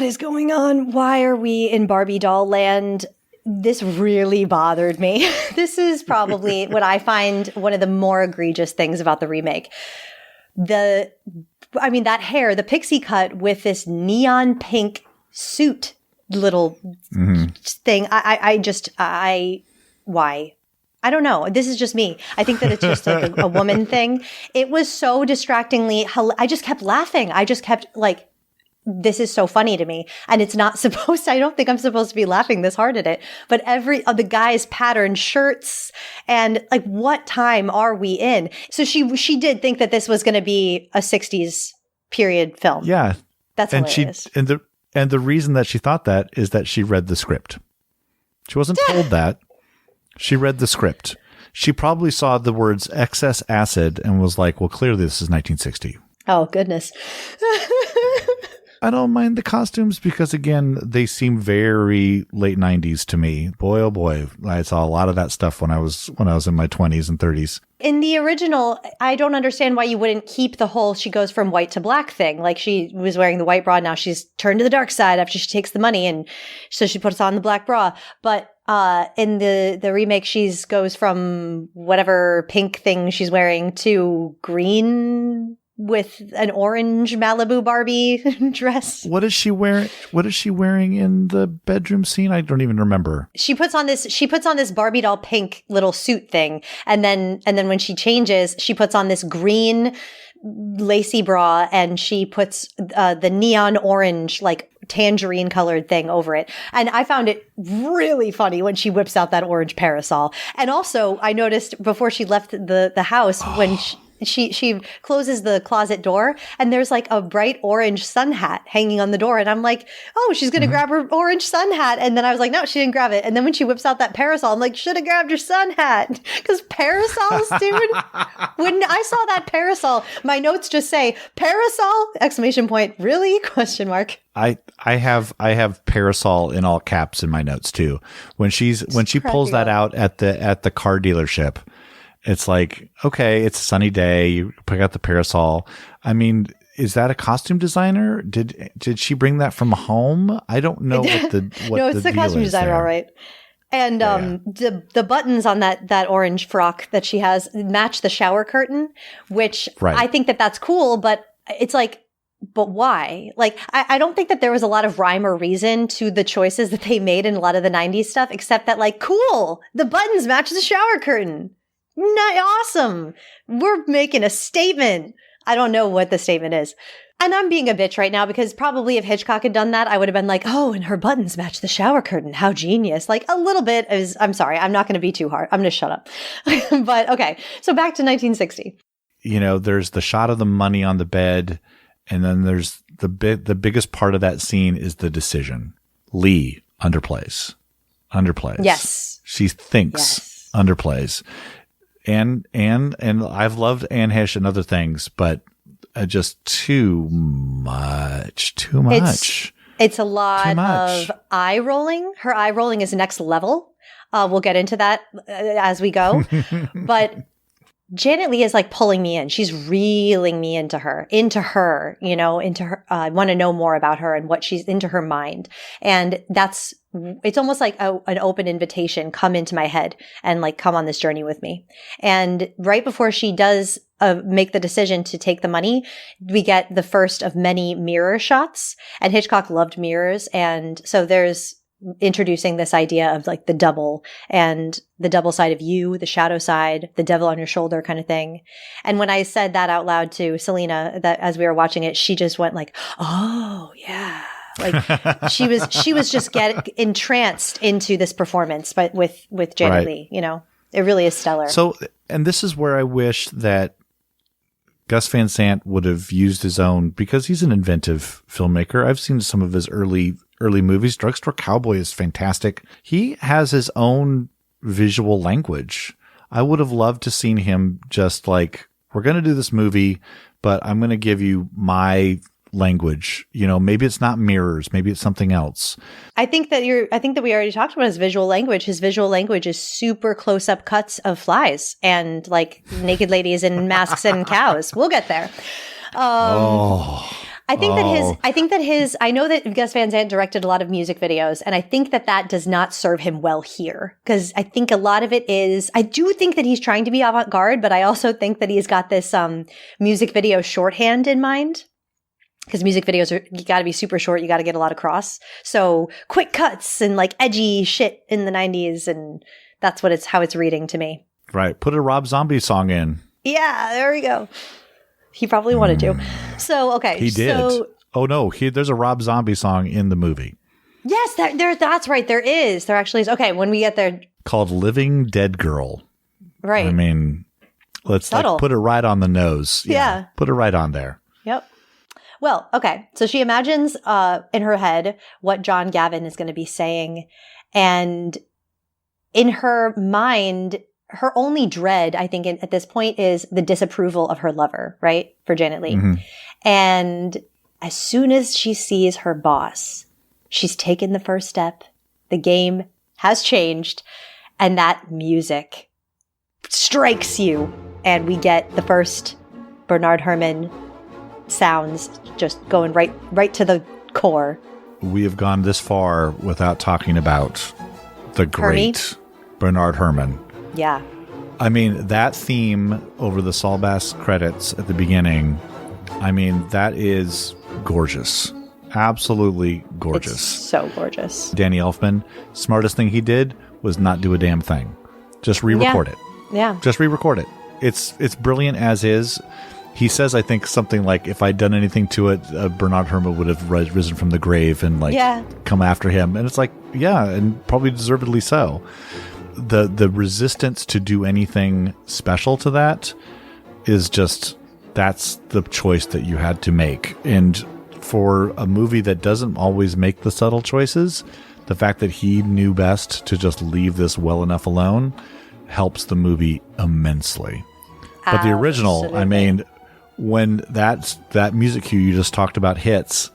is going on? Why are we in Barbie doll land? This really bothered me. This is probably what I find one of the more egregious things about the remake. That hair, the pixie cut with this neon pink suit little thing. Why? I don't know. This is just me. I think that it's just like a woman thing. It was so distractingly. I just kept laughing. I just kept like, this is so funny to me. And it's not supposed to, I don't think I'm supposed to be laughing this hard at it. But the guys' patterned shirts and like, what time are we in? So she did think that this was going to be a 60s period film. Yeah. That's hilarious. And the reason that she thought that is that she read the script. She wasn't told that. She read the script. She probably saw the words excess acid and was like, well, clearly this is 1960. Oh, goodness. I don't mind the costumes because, again, they seem very late 90s to me. Boy, oh boy, I saw a lot of that stuff when I was in my 20s and 30s. In the original, I don't understand why you wouldn't keep the whole she goes from white to black thing. Like she was wearing the white bra, now she's turned to the dark side after she takes the money, and so she puts on the black bra. But in the remake, she's goes from whatever pink thing she's wearing to green with an orange Malibu Barbie dress. What is she wearing? What is she wearing in the bedroom scene? I don't even remember. She puts on this Barbie doll pink little suit thing, and then when she changes, she puts on this green lacy bra, and she puts the neon orange like tangerine colored thing over it. And I found it really funny when she whips out that orange parasol. And also I noticed before she left the house when she closes the closet door and there's like a bright orange sun hat hanging on the door. And I'm like, oh, she's going to grab her orange sun hat. And then I was like, no, she didn't grab it. And then when she whips out that parasol, I'm like, should have grabbed your sun hat. Because parasols, dude, when I saw that parasol, my notes just say parasol, exclamation point, really? Question mark. I have parasol in all caps in my notes too. When she pulls that out at the car dealership, it's like, okay, it's a sunny day. You pick out the parasol. I mean, is that a costume designer? Did she bring that from home? I don't know what no, it's the costume designer, there. all right. And the buttons on that orange frock that she has match the shower curtain, which I think that's cool, but it's like, but why? Like, I don't think that there was a lot of rhyme or reason to the choices that they made in a lot of the 90s stuff, except that like, cool, the buttons match the shower curtain. Not awesome. We're making a statement. I don't know what the statement is. And I'm being a bitch right now because probably if Hitchcock had done that, I would have been like, oh, and her buttons match the shower curtain. How genius. Like a little bit is, I'm sorry, I'm not going to be too hard. I'm going to shut up. But okay. So back to 1960. You know, there's the shot of the money on the bed. And then there's the biggest part of that scene is the decision. Lee underplays. Yes. She thinks underplays. And I've loved Anne Hesh and other things, but just too much. It's a lot of eye rolling. Her eye rolling is next level. We'll get into that as we go. But Janet Leigh is like pulling me in. She's reeling me into her, you know, into her. I want to know more about her and what she's into her mind. And it's almost like an open invitation. Come into my head and like come on this journey with me. And right before she does make the decision to take the money, we get the first of many mirror shots. And Hitchcock loved mirrors. And so there's introducing this idea of like the double and the double side of you, the shadow side, the devil on your shoulder kind of thing. And when I said that out loud to Selena, that as we were watching it, she just went like, oh yeah. Like she was just entranced into this performance, but with Janet Leigh, you know, it really is stellar. So, and this is where I wish that Gus Van Sant would have used his own, because he's an inventive filmmaker. I've seen some of his early movies. Drugstore Cowboy is fantastic. He has his own visual language. I would have loved to seen him just like, we're going to do this movie, but I'm going to give you my language. You know, maybe it's not mirrors, maybe it's something else. I think that we already talked about his visual language. His visual language is super close-up cuts of flies and like naked ladies in masks and cows. We'll get there. I know that Gus Van Sant directed a lot of music videos, and I think that does not serve him well here. Because I think a lot of it is, I do think that he's trying to be avant-garde, but I also think that he's got this music video shorthand in mind. Because music videos you got to be super short, you got to get a lot across. So quick cuts and like edgy shit in the 90s, and that's how it's reading to me. Right. Put a Rob Zombie song in. Yeah, there we go. He probably wanted to. So, okay. He did. Oh, no. There's a Rob Zombie song in the movie. Yes, that's right. There is. There actually is. Okay, when we get there. Called Living Dead Girl. Right. I mean, let's like, put it right on the nose. Yeah. Put it right on there. Yep. Well, okay. So she imagines in her head what John Gavin is going to be saying. And in her mind, her only dread, I think, at this point is the disapproval of her lover, right? For Janet Leigh. Mm-hmm. And as soon as she sees her boss, she's taken the first step. The game has changed. And that music strikes you. And we get the first Bernard Herrmann sounds just going right to the core. We have gone this far without talking about the great Bernard Herrmann. Yeah. I mean, that theme over the Saul Bass credits at the beginning, I mean, that is gorgeous. Absolutely gorgeous. It's so gorgeous. Danny Elfman, smartest thing he did was not do a damn thing. Just re-record it. Yeah. Just re-record it. It's brilliant as is. He says, I think, something like, if I'd done anything to it, Bernard Herrmann would have risen from the grave and come after him. And it's like, yeah, and probably deservedly so. The resistance to do anything special to that is just, that's the choice that you had to make. And for a movie that doesn't always make the subtle choices, the fact that he knew best to just leave this well enough alone helps the movie immensely. But the original, I mean, when that music cue you just talked about hits,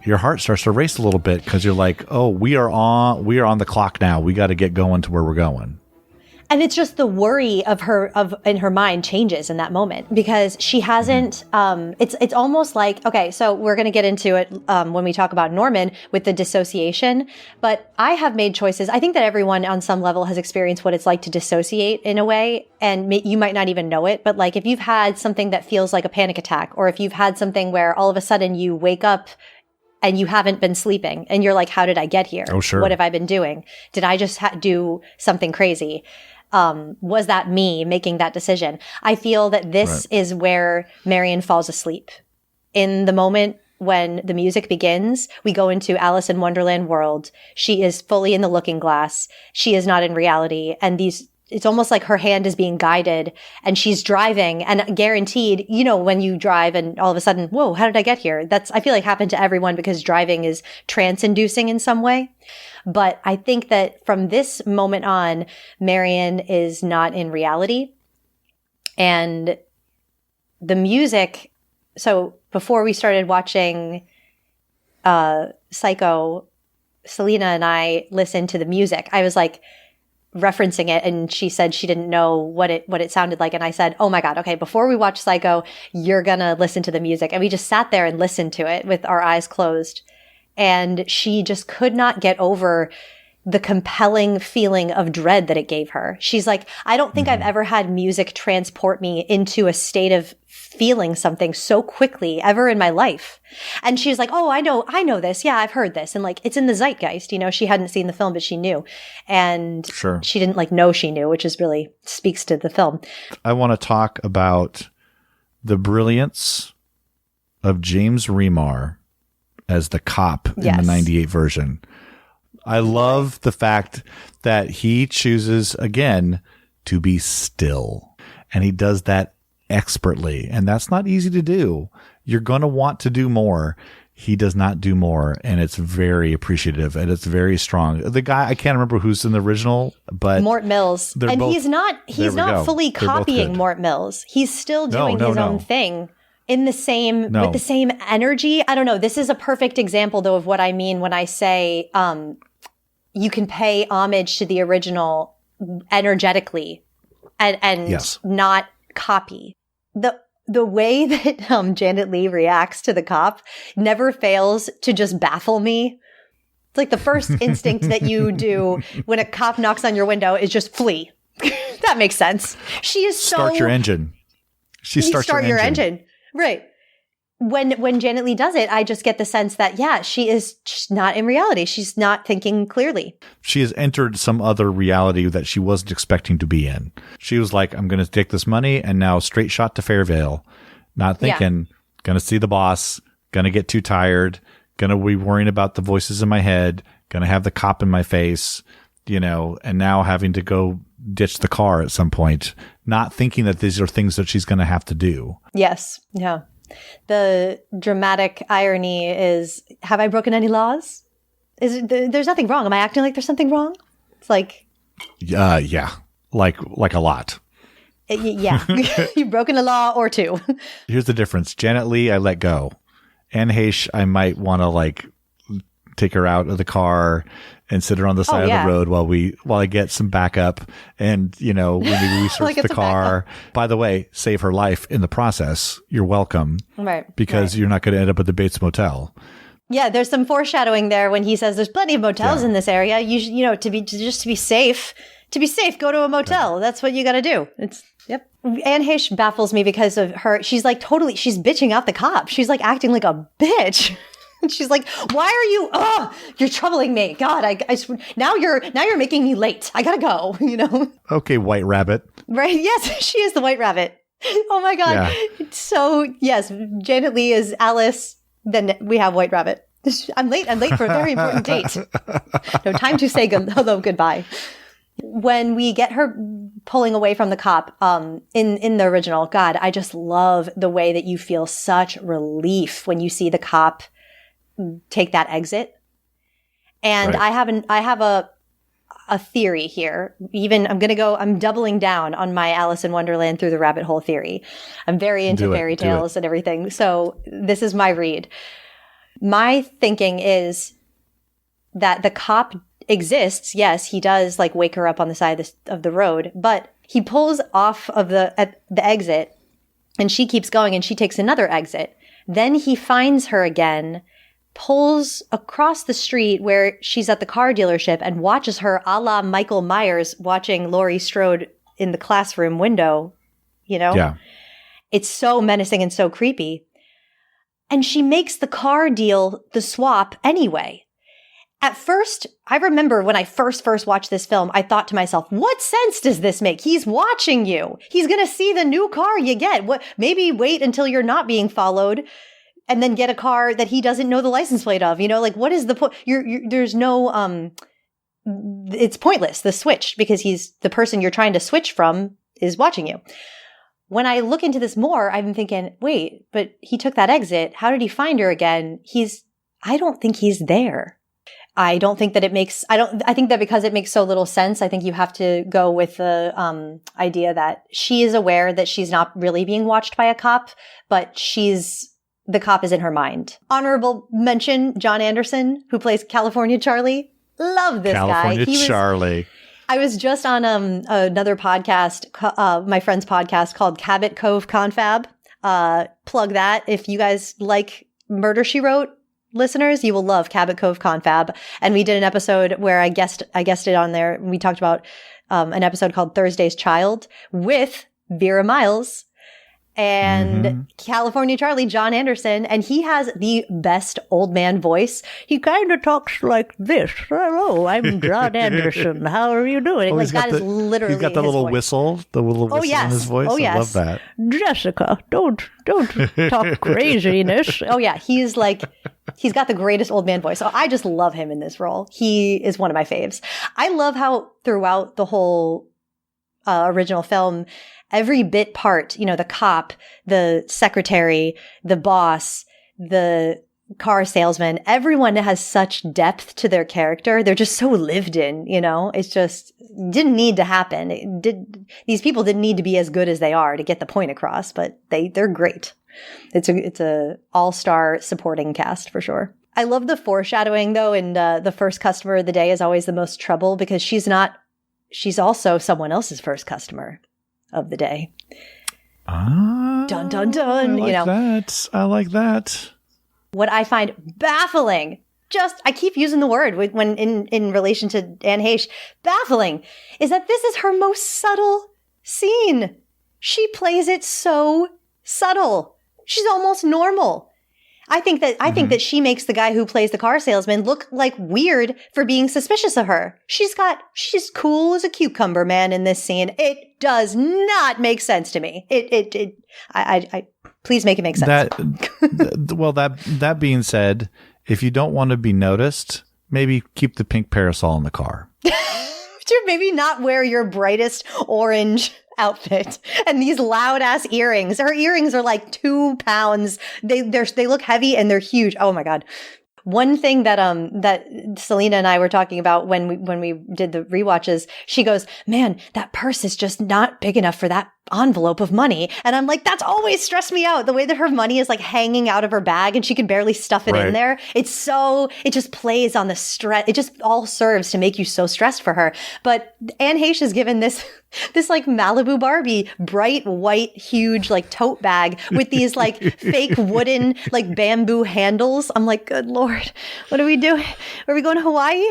your heart starts to race a little bit because you're like, oh, we are on the clock now. We got to get going to where we're going. And it's just the worry in her mind changes in that moment because she hasn't, it's almost like, okay, so we're going to get into it when we talk about Norman with the dissociation, but I have made choices. I think that everyone on some level has experienced what it's like to dissociate in a way, and you might not even know it, but like if you've had something that feels like a panic attack, or if you've had something where all of a sudden you wake up and you haven't been sleeping and you're like, how did I get here? Oh, sure. What have I been doing? Did I just do something crazy? Was that me making that decision? I feel that this is where Marion falls asleep. In the moment when the music begins, we go into Alice in Wonderland world. She is fully in the looking glass. She is not in reality. And it's almost like her hand is being guided and she's driving, and guaranteed, you know, when you drive and all of a sudden, whoa, how did I get here? I feel like happened to everyone because driving is trance inducing in some way. But I think that from this moment on, Marion is not in reality. And the music, so before we started watching Psycho, Selena and I listened to the music. I was like referencing it, and she said she didn't know what it sounded like. And I said, oh my God, okay, before we watch Psycho, you're gonna listen to the music. And we just sat there and listened to it with our eyes closed. And she just could not get over the compelling feeling of dread that it gave her. She's like, I don't think I've ever had music transport me into a state of feeling something so quickly ever in my life. And she's like, oh, I know this. Yeah, I've heard this. And like, it's in the zeitgeist, you know, she hadn't seen the film, but she knew. And she didn't like know she knew, which is really speaks to the film. I want to talk about the brilliance of James Remar as the cop in the 98 version. I love the fact that he chooses, again, to be still. And he does that expertly. And that's not easy to do. You're going to want to do more. He does not do more. And it's very appreciative and it's very strong. The guy, I can't remember who's in the original, but Mort Mills. And both, he's not fully copying Mort Mills. He's still doing his own thing. In the same, with the same energy. I don't know. This is a perfect example, though, of what I mean when I say you can pay homage to the original energetically and not copy. The way that Janet Leigh reacts to the cop never fails to just baffle me. It's like the first instinct that you do when a cop knocks on your window is just flee. That makes sense. She is so... Start your engine. She starts your engine. Right. When Janet Leigh does it, I just get the sense that, she's not in reality. She's not thinking clearly. She has entered some other reality that she wasn't expecting to be in. She was like, I'm going to take this money and now straight shot to Fairvale. Not thinking, going to see the boss, going to get too tired, going to be worrying about the voices in my head, going to have the cop in my face, you know, and now having to go ditch the car at some point, not thinking that these are things that she's going to have to do. Yes. Yeah. The dramatic irony is, have I broken any laws? There's nothing wrong. Am I acting like there's something wrong? It's like... yeah. Like a lot. Yeah. You've broken a law or two. Here's the difference. Janet Leigh, I let go. Anne Heche, I might want to like take her out of the car and sit her on the side of the road while I get some backup and, you know, we research the car. By the way, save her life in the process. You're welcome. Right. Because you're not going to end up at the Bates Motel. Yeah, there's some foreshadowing there when he says there's plenty of motels in this area. You know, to be safe, go to a motel. Right. That's what you got to do. Anne Heche baffles me because of her. She's like she's bitching out the cop. She's like acting like a bitch. And she's like, why are you, you're troubling me. God, now you're making me late. I gotta go, you know? Okay, White Rabbit. Right? Yes, she is the White Rabbit. Oh my God. Yeah. So yes, Janet Leigh is Alice. Then we have White Rabbit. I'm late for a very important date. No time to say hello, goodbye. When we get her pulling away from the cop, in the original, God, I just love the way that you feel such relief when you see the cop take that exit. And right. I have a theory here. Even I'm doubling down on my Alice in Wonderland through the rabbit hole theory. I'm very into fairy tales and everything. So this is my read. My thinking is that the cop exists. Yes, he does like wake her up on the side of the road, but he pulls off of the exit and she keeps going and she takes another exit. Then he finds her again, pulls across the street where she's at the car dealership and watches her a la Michael Myers watching Laurie Strode in the classroom window, you know? Yeah. It's so menacing and so creepy. And she makes the car deal, the swap anyway. At first, I remember when I first watched this film, I thought to myself, what sense does this make? He's watching you. He's going to see the new car you get. Maybe wait until you're not being followed and then get a car that he doesn't know the license plate of. You know, like what is the point? There's no, it's pointless, the switch, because the person you're trying to switch from is watching you. When I look into this more, I'm thinking, wait, but he took that exit. How did he find her again? I don't think he's there. I don't think that I think that because it makes so little sense, I think you have to go with the idea that she is aware that she's not really being watched by a cop, but the cop is in her mind. Honorable mention, John Anderson, who plays California Charlie. Love this guy. California Charlie. I was just on another podcast, my friend's podcast called Cabot Cove Confab. Plug that. If you guys like Murder, She Wrote, listeners, you will love Cabot Cove Confab. And we did an episode where I guested on there. We talked about an episode called Thursday's Child with Vera Miles and California Charlie, John Anderson, and he has the best old man voice. He kind of talks like this. Hello, I'm John Anderson. How are you doing? Like that is literally he's got the little voice. whistle, in his voice. Oh yes, I love that. Jessica, don't talk craziness. Oh yeah, he's got the greatest old man voice. So I just love him in this role. He is one of my faves. I love how throughout the whole original film, every bit part, you know, the cop, the secretary, the boss, the car salesman, everyone has such depth to their character. They're just so lived in, you know, it's just didn't need to happen. These people didn't need to be as good as they are to get the point across, but they're great. It's a all-star supporting cast for sure. I love the foreshadowing though. And the first customer of the day is always the most trouble because she's also someone else's first customer of the day. Dun, dun, dun. I like that. What I find baffling, I keep using the word when in relation to Anne Heche, baffling, is that this is her most subtle scene. She plays it so subtle. She's almost normal. I think that she makes the guy who plays the car salesman look like weird for being suspicious of her. She's cool as a cucumber, man, in this scene. It does not make sense to me. I please make it make sense. That being said, if you don't want to be noticed, maybe keep the pink parasol in the car. Maybe not wear your brightest orange outfit and these loud ass earrings. Her earrings are like 2 pounds. They look heavy and they're huge. Oh my God. One thing that Selena and I were talking about when we did the rewatches, she goes, man, that purse is just not big enough for that envelope of money. And I'm like, that's always stressed me out. The way that her money is like hanging out of her bag and she can barely stuff it in there. It just plays on the stress. It just all serves to make you so stressed for her. But Anne Heche is given this like Malibu Barbie, bright white, huge like tote bag with these like fake wooden like bamboo handles. I'm like, good Lord, what are we doing? Are we going to Hawaii?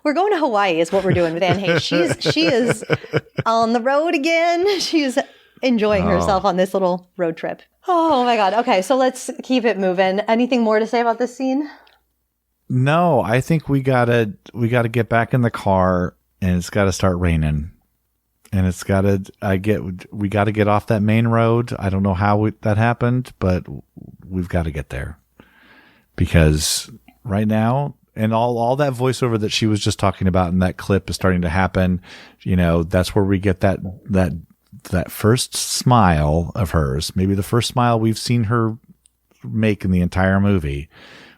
We're going to Hawaii is what we're doing with Anne Heche. She is on the road again. She's enjoying herself on this little road trip. Oh my God. Okay, so let's keep it moving. Anything more to say about this scene? No, I think we gotta get back in the car and it's gotta start raining. And we got to get off that main road. I don't know how that happened, but we've got to get there. Because right now, and all that voiceover that she was just talking about in that clip is starting to happen. You know, that's where we get that first smile of hers. Maybe the first smile we've seen her make in the entire movie,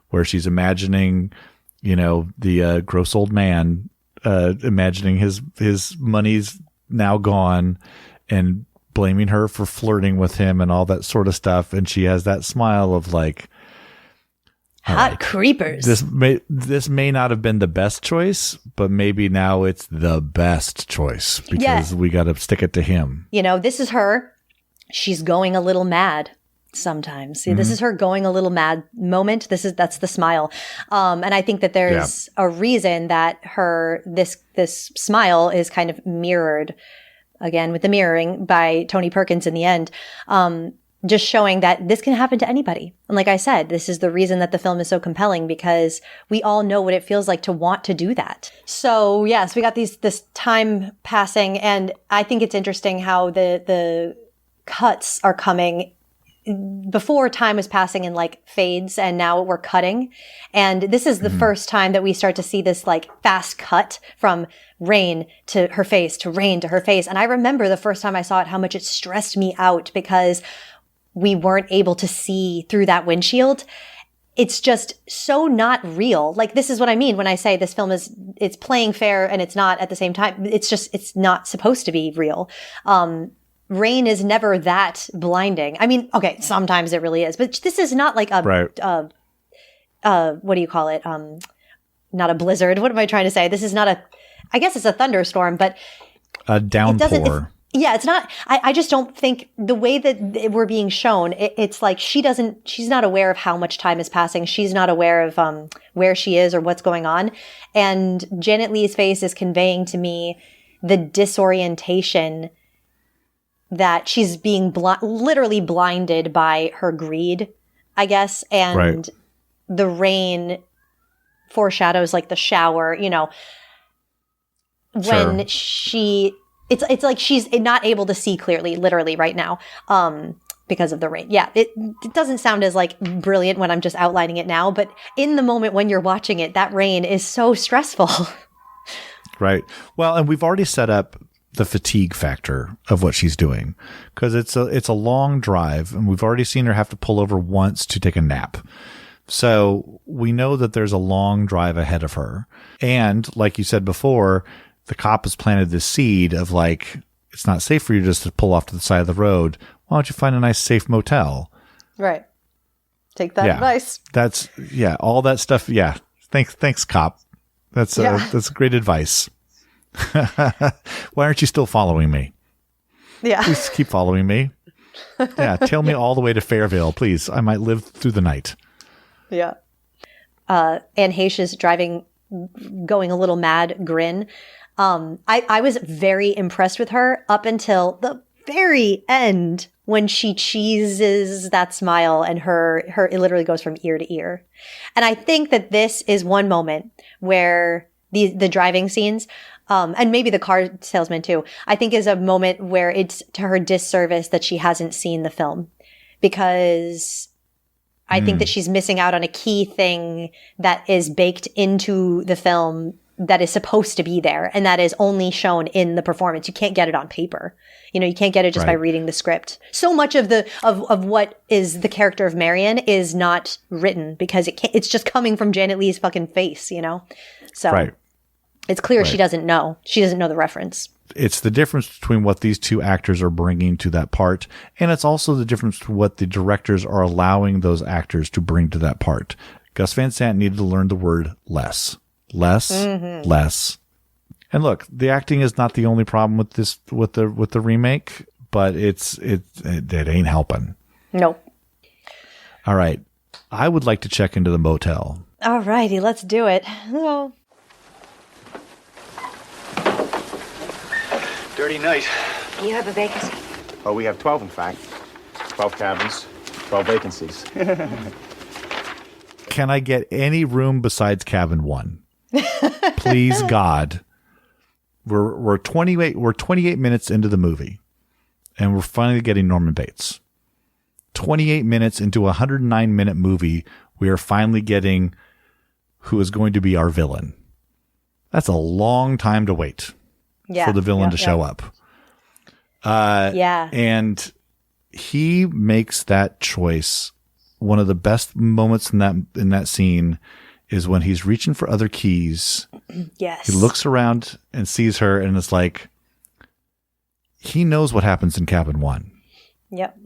where she's imagining, you know, the gross old man, imagining his money's now gone and blaming her for flirting with him and all that sort of stuff. And she has that smile of like, hot creepers. This may not have been the best choice, but maybe now it's the best choice because we got to stick it to him. You know, this is her. She's going a little mad sometimes. See, this is her going a little mad moment. That's the smile. And I think that there's a reason that this smile is kind of mirrored again with the mirroring by Tony Perkins in the end. Just showing that this can happen to anybody. And like I said, this is the reason that the film is so compelling, because we all know what it feels like to want to do that. So yes, we got this time passing, and I think it's interesting how the cuts are coming. Before, time was passing in like fades, and now we're cutting. And this is the first time that we start to see this like fast cut from rain to her face to rain to her face. And I remember the first time I saw it, how much it stressed me out because we weren't able to see through that windshield. It's just so not real. Like, this is what I mean when I say this film it's playing fair and it's not at the same time. It's not supposed to be real. Rain is never that blinding. I mean, okay, sometimes it really is, but this is not like what do you call it? Not a blizzard. What am I trying to say? This is not I guess it's a thunderstorm, but a downpour. It's not, I just don't think the way that we're being shown, it's like she's not aware of how much time is passing. She's not aware of where she is or what's going on. And Janet Leigh's face is conveying to me the disorientation that she's being literally blinded by her greed, I guess. And the rain foreshadows like the shower, you know, when it's like she's not able to see clearly, literally right now, because of the rain. Yeah, it doesn't sound as like brilliant when I'm just outlining it now, but in the moment when you're watching it, that rain is so stressful. Right. Well, and we've already set up the fatigue factor of what she's doing, because it's a long drive, and we've already seen her have to pull over once to take a nap. So we know that there's a long drive ahead of her. And like you said before, the cop has planted this seed of like, it's not safe for you just to pull off to the side of the road. Why don't you find a nice safe motel? Right. Take that advice. That's all that stuff. Yeah. Thanks, cop. That's great advice. Why aren't you still following me? Yeah. Please keep following me. Yeah. Tail me all the way to Fairville, please. I might live through the night. Yeah. Anne Heche's going a little mad grin. I was very impressed with her up until the very end when she cheeses that smile and it literally goes from ear to ear. And I think that this is one moment where the driving scenes, and maybe the car salesman too, I think is a moment where it's to her disservice that she hasn't seen the film, because I think that she's missing out on a key thing that is baked into the film that is supposed to be there, and that is only shown in the performance. You can't get it on paper. You know, you can't get it just by reading the script. So much of of what is the character of Marion is not written because it's just coming from Janet Leigh's fucking face, you know? So it's clear she doesn't know. She doesn't know the reference. It's the difference between what these two actors are bringing to that part, and it's also the difference to what the directors are allowing those actors to bring to that part. Gus Van Sant needed to learn the word less. Less. And look, the acting is not the only problem with this, with the remake, but it ain't helping. Nope. All right. I would like to check into the motel. All righty, let's do it. Oh. Dirty night. You have a vacancy? Oh, we have 12, in fact. 12 cabins, 12 vacancies. Can I get any room besides cabin 1? Please, God. we're 28 minutes into the movie, and we're finally getting Norman Bates. 28 minutes into a 109-minute movie, we are finally getting who is going to be our villain. That's a long time to wait for the villain to show up. And he makes that choice. One of the best moments in that scene is when he's reaching for other keys. Yes. He looks around and sees her, and it's like, he knows what happens in cabin 1. Yep.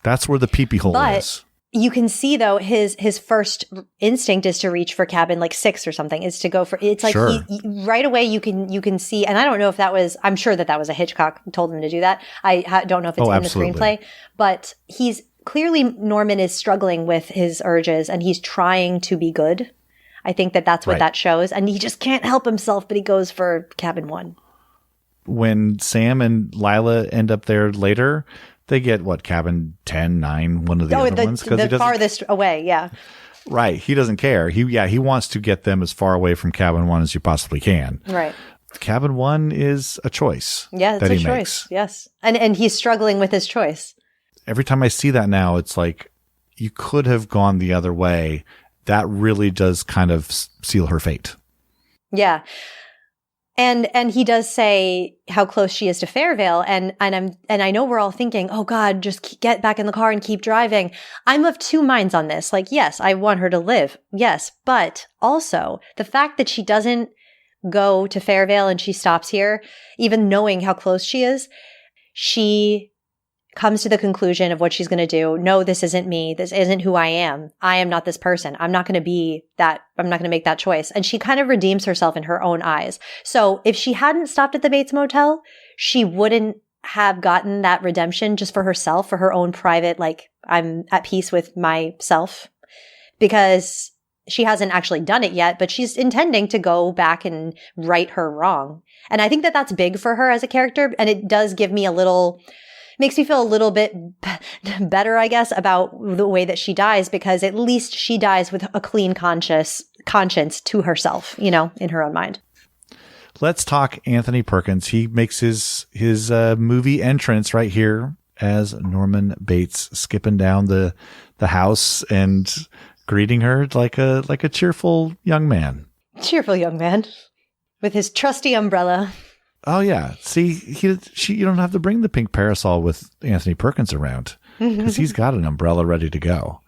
That's where the pee-pee hole is. You can see, though, his first instinct is to reach for cabin like 6 or something. Is to go for it's like Sure. Right away you can see, and I don't know if that was. I'm sure that was a Hitchcock told him to do that. I don't know if it's in absolutely. the screenplay, but he's clearly Norman is struggling with his urges, and he's trying to be good. I think that's what that shows, and he just can't help himself, but he goes for cabin 1. When Sam and Lila end up there later, they get cabin 10, 9, one of the other ones. The farthest away, yeah. Right. He doesn't care. He wants to get them as far away from cabin 1 as you possibly can. Right. Cabin 1 is a choice. Yeah, it's that a he choice. makes. Yes. And he's struggling with his choice. Every time I see that now, it's like, you could have gone the other way. That really does kind of seal her fate. Yeah. And he does say how close she is to Fairvale, and I know we're all thinking, oh God, just get back in the car and keep driving. I'm of two minds on this. Like, yes, I want her to live. Yes. But also the fact that she doesn't go to Fairvale and she stops here, even knowing how close she is, she comes to the conclusion of what she's going to do. No, this isn't me. This isn't who I am. I am not this person. I'm not going to be that. I'm not going to make that choice. And she kind of redeems herself in her own eyes. So if she hadn't stopped at the Bates Motel, she wouldn't have gotten that redemption just for herself, for her own private, like, I'm at peace with myself, because she hasn't actually done it yet, but she's intending to go back and right her wrong. And I think that that's big for her as a character. And it does give me makes me feel a little bit better, I guess, about the way that she dies, because at least she dies with a clean conscience to herself, in her own mind. Let's talk Anthony Perkins. He makes his movie entrance right here as Norman Bates, skipping down the house and greeting her like a cheerful young man. Cheerful young man with his trusty umbrella. Oh yeah. See, you don't have to bring the pink parasol with Anthony Perkins around, because he's got an umbrella ready to go.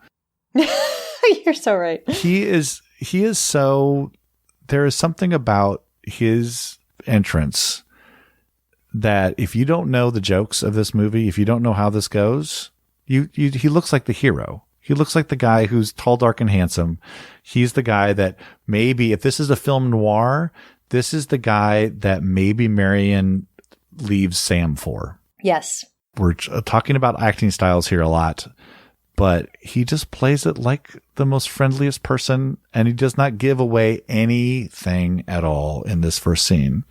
You're so right. He is so, there is something about his entrance that if you don't know the jokes of this movie, if you don't know how this goes, he looks like the hero. He looks like the guy who's tall, dark, and handsome. He's the guy that maybe, if this is a film noir, this is the guy that maybe Marion leaves Sam for. Yes. We're talking about acting styles here a lot, but he just plays it like the most friendliest person, and he does not give away anything at all in this first scene.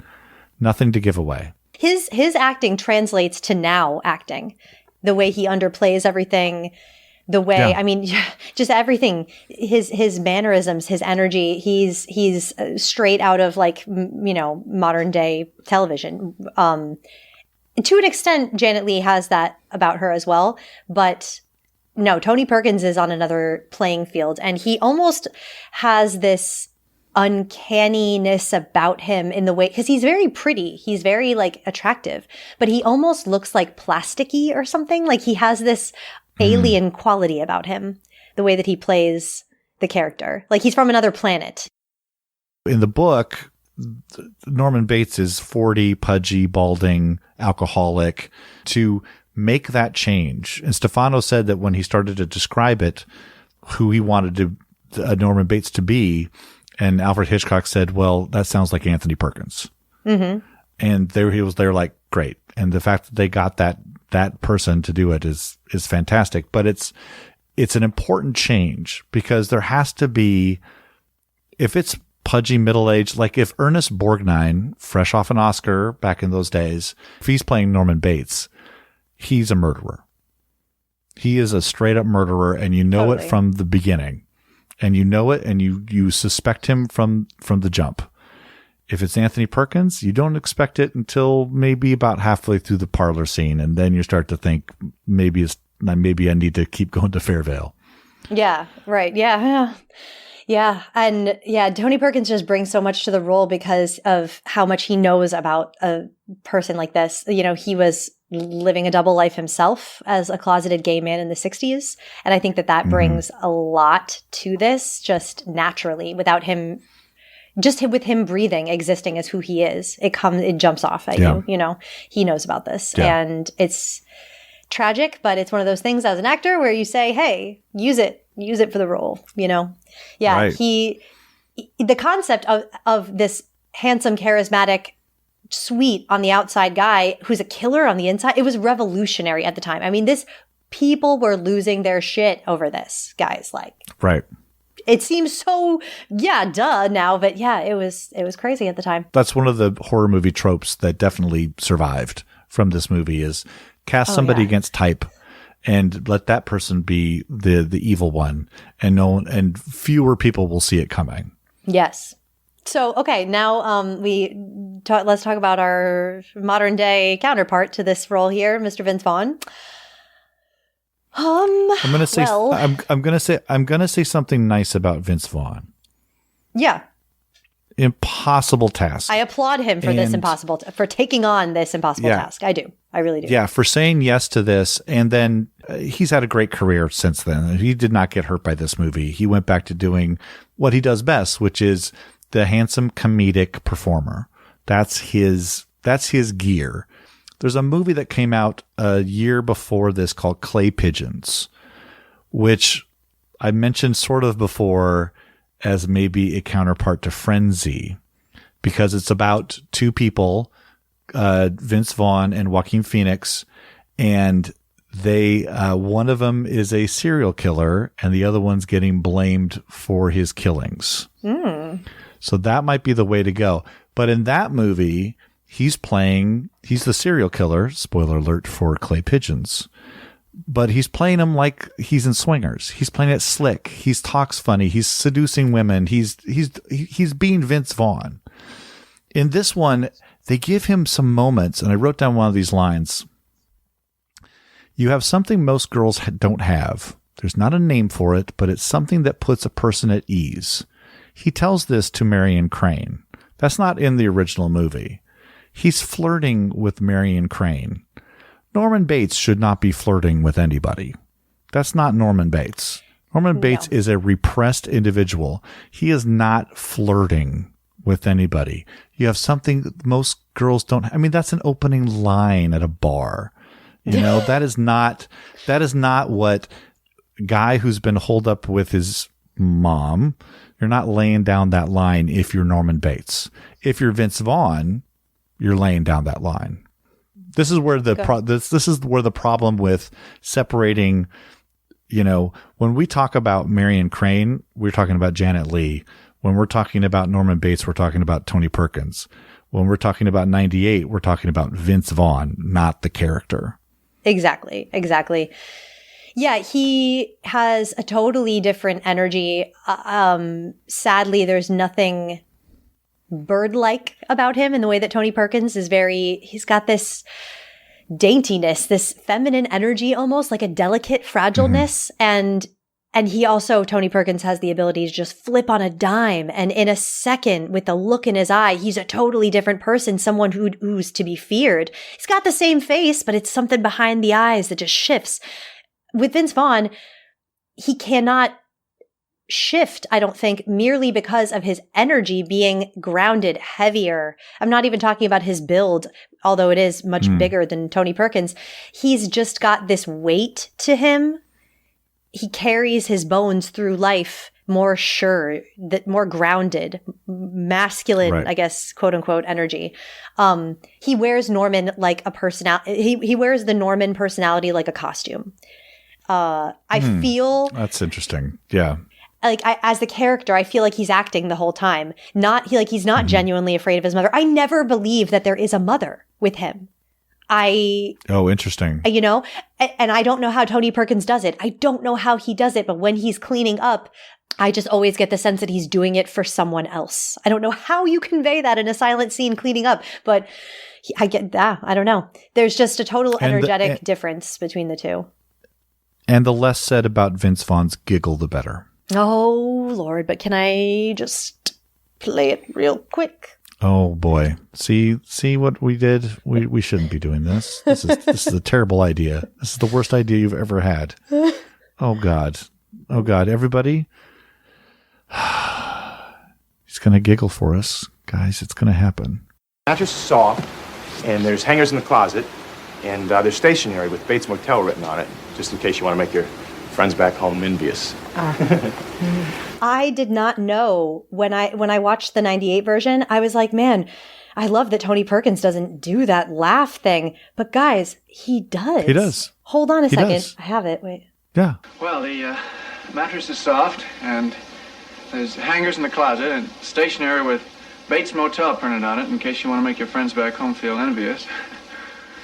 Nothing to give away. His acting translates to now acting. The way he underplays everything, the way, I mean, just everything, his mannerisms, his energy, he's straight out of modern day television. To an extent, Janet Leigh has that about her as well. But no, Tony Perkins is on another playing field, and he almost has this uncanniness about him in the way, because he's very pretty. He's very attractive, but he almost looks like plasticky or something. Like he has this alien quality about him, the way that he plays the character. Like he's from another planet. In the book, Norman Bates is 40, pudgy, balding, alcoholic. To make that change, and Stefano said that when he started to describe it, who he wanted Norman Bates to be, and Alfred Hitchcock said, well, that sounds like Anthony Perkins. Mm-hmm. And they're like, great. And the fact that they got that person to do it is fantastic. But it's an important change, because there has to be, if it's pudgy middle-aged, like if Ernest Borgnine, fresh off an Oscar back in those days, if he's playing Norman Bates, he's a murderer. He is a straight up murderer, and you know it from the beginning. And you know it, and you suspect him from the jump. If it's Anthony Perkins, you don't expect it until maybe about halfway through the parlor scene. And then you start to think maybe I need to keep going to Fairvale. Yeah, right. Yeah. And Tony Perkins just brings so much to the role because of how much he knows about a person like this. You know, he was living a double life himself as a closeted gay man in the 60s. And I think that brings a lot to this just naturally without him. Just with him breathing, existing as who he is, it jumps off at you. You know, he knows about this, and it's tragic, but it's one of those things as an actor where you say, "Hey, use it for the role." You know, right. The concept of this handsome, charismatic, sweet on the outside guy who's a killer on the inside, it was revolutionary at the time. I mean, people were losing their shit over this, guys. Like, right. It seems so, duh now, but it was crazy at the time. That's one of the horror movie tropes that definitely survived from this movie is cast somebody against type and let that person be the evil one, and fewer people will see it coming. Yes. So, okay, now let's talk about our modern day counterpart to this role here, Mr. Vince Vaughn. I'm gonna say something nice about Vince Vaughn. Yeah. Impossible task. I applaud him for for taking on this impossible task. I do. I really do. Yeah, for saying yes to this, and then he's had a great career since then. He did not get hurt by this movie. He went back to doing what he does best, which is the handsome comedic performer. That's his gear. There's a movie that came out a year before this called Clay Pigeons, which I mentioned sort of before as maybe a counterpart to Frenzy, because it's about two people, Vince Vaughn and Joaquin Phoenix, and they one of them is a serial killer and the other one's getting blamed for his killings. So that might be the way to go. But in that movie, he's the serial killer, spoiler alert for Clay Pigeons, but he's playing him like he's in Swingers. He's playing it slick. He talks funny. He's seducing women. He's being Vince Vaughn. In this one, they give him some moments, and I wrote down one of these lines. You have something most girls don't have. There's not a name for it, but it's something that puts a person at ease. He tells this to Marion Crane. That's not in the original movie. He's flirting with Marion Crane. Norman Bates should not be flirting with anybody. That's not Norman Bates. Norman Bates is a repressed individual. He is not flirting with anybody. You have something most girls don't. I mean, that's an opening line at a bar. You know, that is not what guy who's been holed up with his mom. You're not laying down that line if you're Norman Bates. If you're Vince Vaughn, you're laying down that line. This is where this is where the problem with separating, you know, when we talk about Marion Crane, we're talking about Janet Leigh. When we're talking about Norman Bates, we're talking about Tony Perkins. When we're talking about 98, we're talking about Vince Vaughn, not the character. Exactly. Yeah, he has a totally different energy. Sadly, there's nothing bird-like about him in the way that Tony Perkins is he's got this daintiness, this feminine energy, almost like a delicate fragileness. And he also, Tony Perkins has the ability to just flip on a dime. And in a second, with the look in his eye, he's a totally different person, someone who's to be feared. He's got the same face, but it's something behind the eyes that just shifts. With Vince Vaughn, he cannot shift, I don't think, merely because of his energy being grounded, heavier. I'm not even talking about his build, although it is much bigger than Tony Perkins. He's just got this weight to him. He carries his bones through life more sure, more grounded, masculine, right. I guess, quote unquote, energy. He wears Norman like a personality. He wears the Norman personality like a costume. I feel that's interesting. Yeah. Like as the character, I feel like he's acting the whole time. He's not genuinely afraid of his mother. I never believe that there is a mother with him. Oh, interesting. You know, and I don't know how Tony Perkins does it. I don't know how he does it, but when he's cleaning up, I just always get the sense that he's doing it for someone else. I don't know how you convey that in a silent scene cleaning up, but I get that. I don't know. There's just a total energetic difference between the two. And the less said about Vince Vaughn's giggle, the better. Oh, Lord. But can I just play it real quick? Oh, boy. See what we did? We shouldn't be doing this. This is a terrible idea. This is the worst idea you've ever had. Oh, God. Oh, God. Everybody. He's going to giggle for us. Guys, it's going to happen. Mattress is soft, and there's hangers in the closet, and there's stationery with Bates Motel written on it, just in case you want to make your friends back home envious. I did not know when I watched the 98 version, I was like, man, I love that Tony Perkins doesn't do that laugh thing. But guys, he does. He does. Hold on a second. Does. I have it. Wait. Yeah. Well, the mattress is soft, and there's hangers in the closet, and stationery with Bates Motel printed on it, in case you want to make your friends back home feel envious.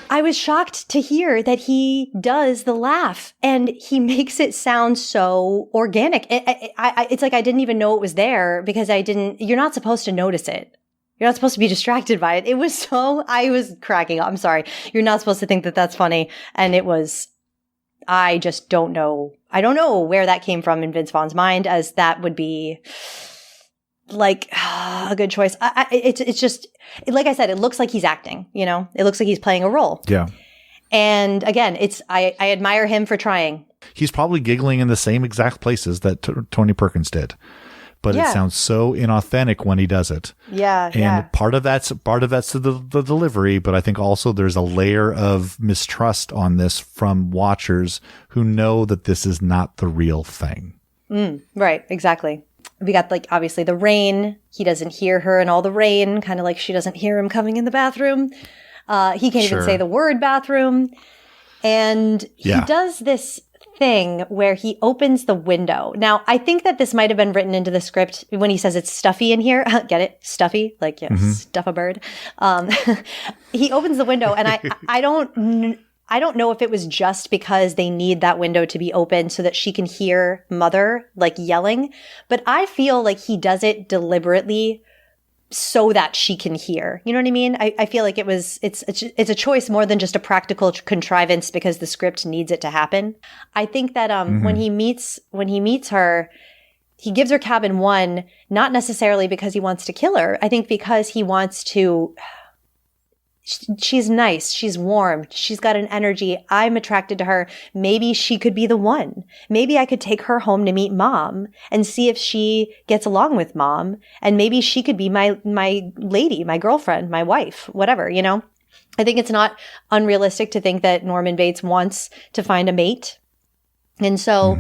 I was shocked to hear that he does the laugh, and he makes it sound so organic. It's like I didn't even know it was there because you're not supposed to notice it. You're not supposed to be distracted by it. I was cracking up. I'm sorry. You're not supposed to think that that's funny. And I just don't know. I don't know where that came from in Vince Vaughn's mind, as that would be like a good choice. It's just, like I said, it looks like he's acting, you know, it looks like he's playing a role. Yeah. And again, I admire him for trying. He's probably giggling in the same exact places that Tony Perkins did, but it sounds so inauthentic when he does it. Yeah. And part of that's the delivery, but I think also there's a layer of mistrust on this from watchers who know that this is not the real thing. Right. Exactly. We got obviously the rain. He doesn't hear her in all the rain, kind of like she doesn't hear him coming in the bathroom. He can't even say the word bathroom. And he does this thing where he opens the window. Now, I think that this might have been written into the script when he says it's stuffy in here. Get it? Stuffy? Like, stuff a bird. He opens the window, and I don't know if it was just because they need that window to be open so that she can hear Mother yelling, but I feel like he does it deliberately so that she can hear. You know what I mean? I feel like it's a choice more than just a practical contrivance because the script needs it to happen. I think that when he meets her, he gives her cabin 1, not necessarily because he wants to kill her. I think because he wants to. She's nice. She's warm. She's got an energy. I'm attracted to her. Maybe she could be the one. Maybe I could take her home to meet Mom and see if she gets along with Mom. And maybe she could be my lady, my girlfriend, my wife, whatever, you know? I think it's not unrealistic to think that Norman Bates wants to find a mate. And so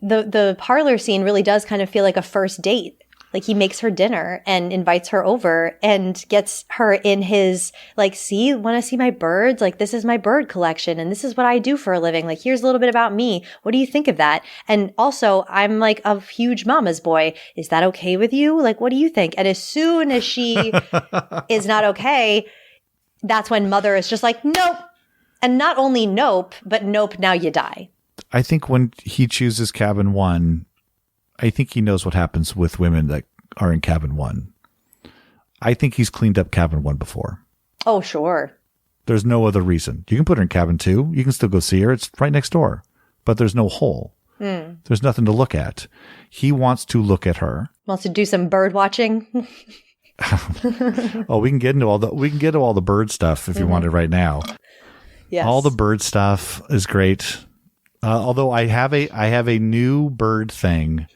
the parlor scene really does kind of feel like a first date. Like he makes her dinner and invites her over and gets her in his want to see my birds? This is my bird collection and this is what I do for a living. Here's a little bit about me. What do you think of that? And also I'm a huge mama's boy. Is that okay with you? What do you think? And as soon as she is not okay, that's when Mother is just nope. And not only nope, but nope, now you die. I think when he chooses cabin 1, I think he knows what happens with women that are in cabin 1. I think he's cleaned up cabin 1 before. Oh, sure. There's no other reason. You can put her in cabin 2. You can still go see her. It's right next door. But there's no hole. There's nothing to look at. He wants to look at her. Wants to do some bird watching. Oh, we can get into all the bird stuff if you want it right now. Yes. All the bird stuff is great. Although I have a new bird thing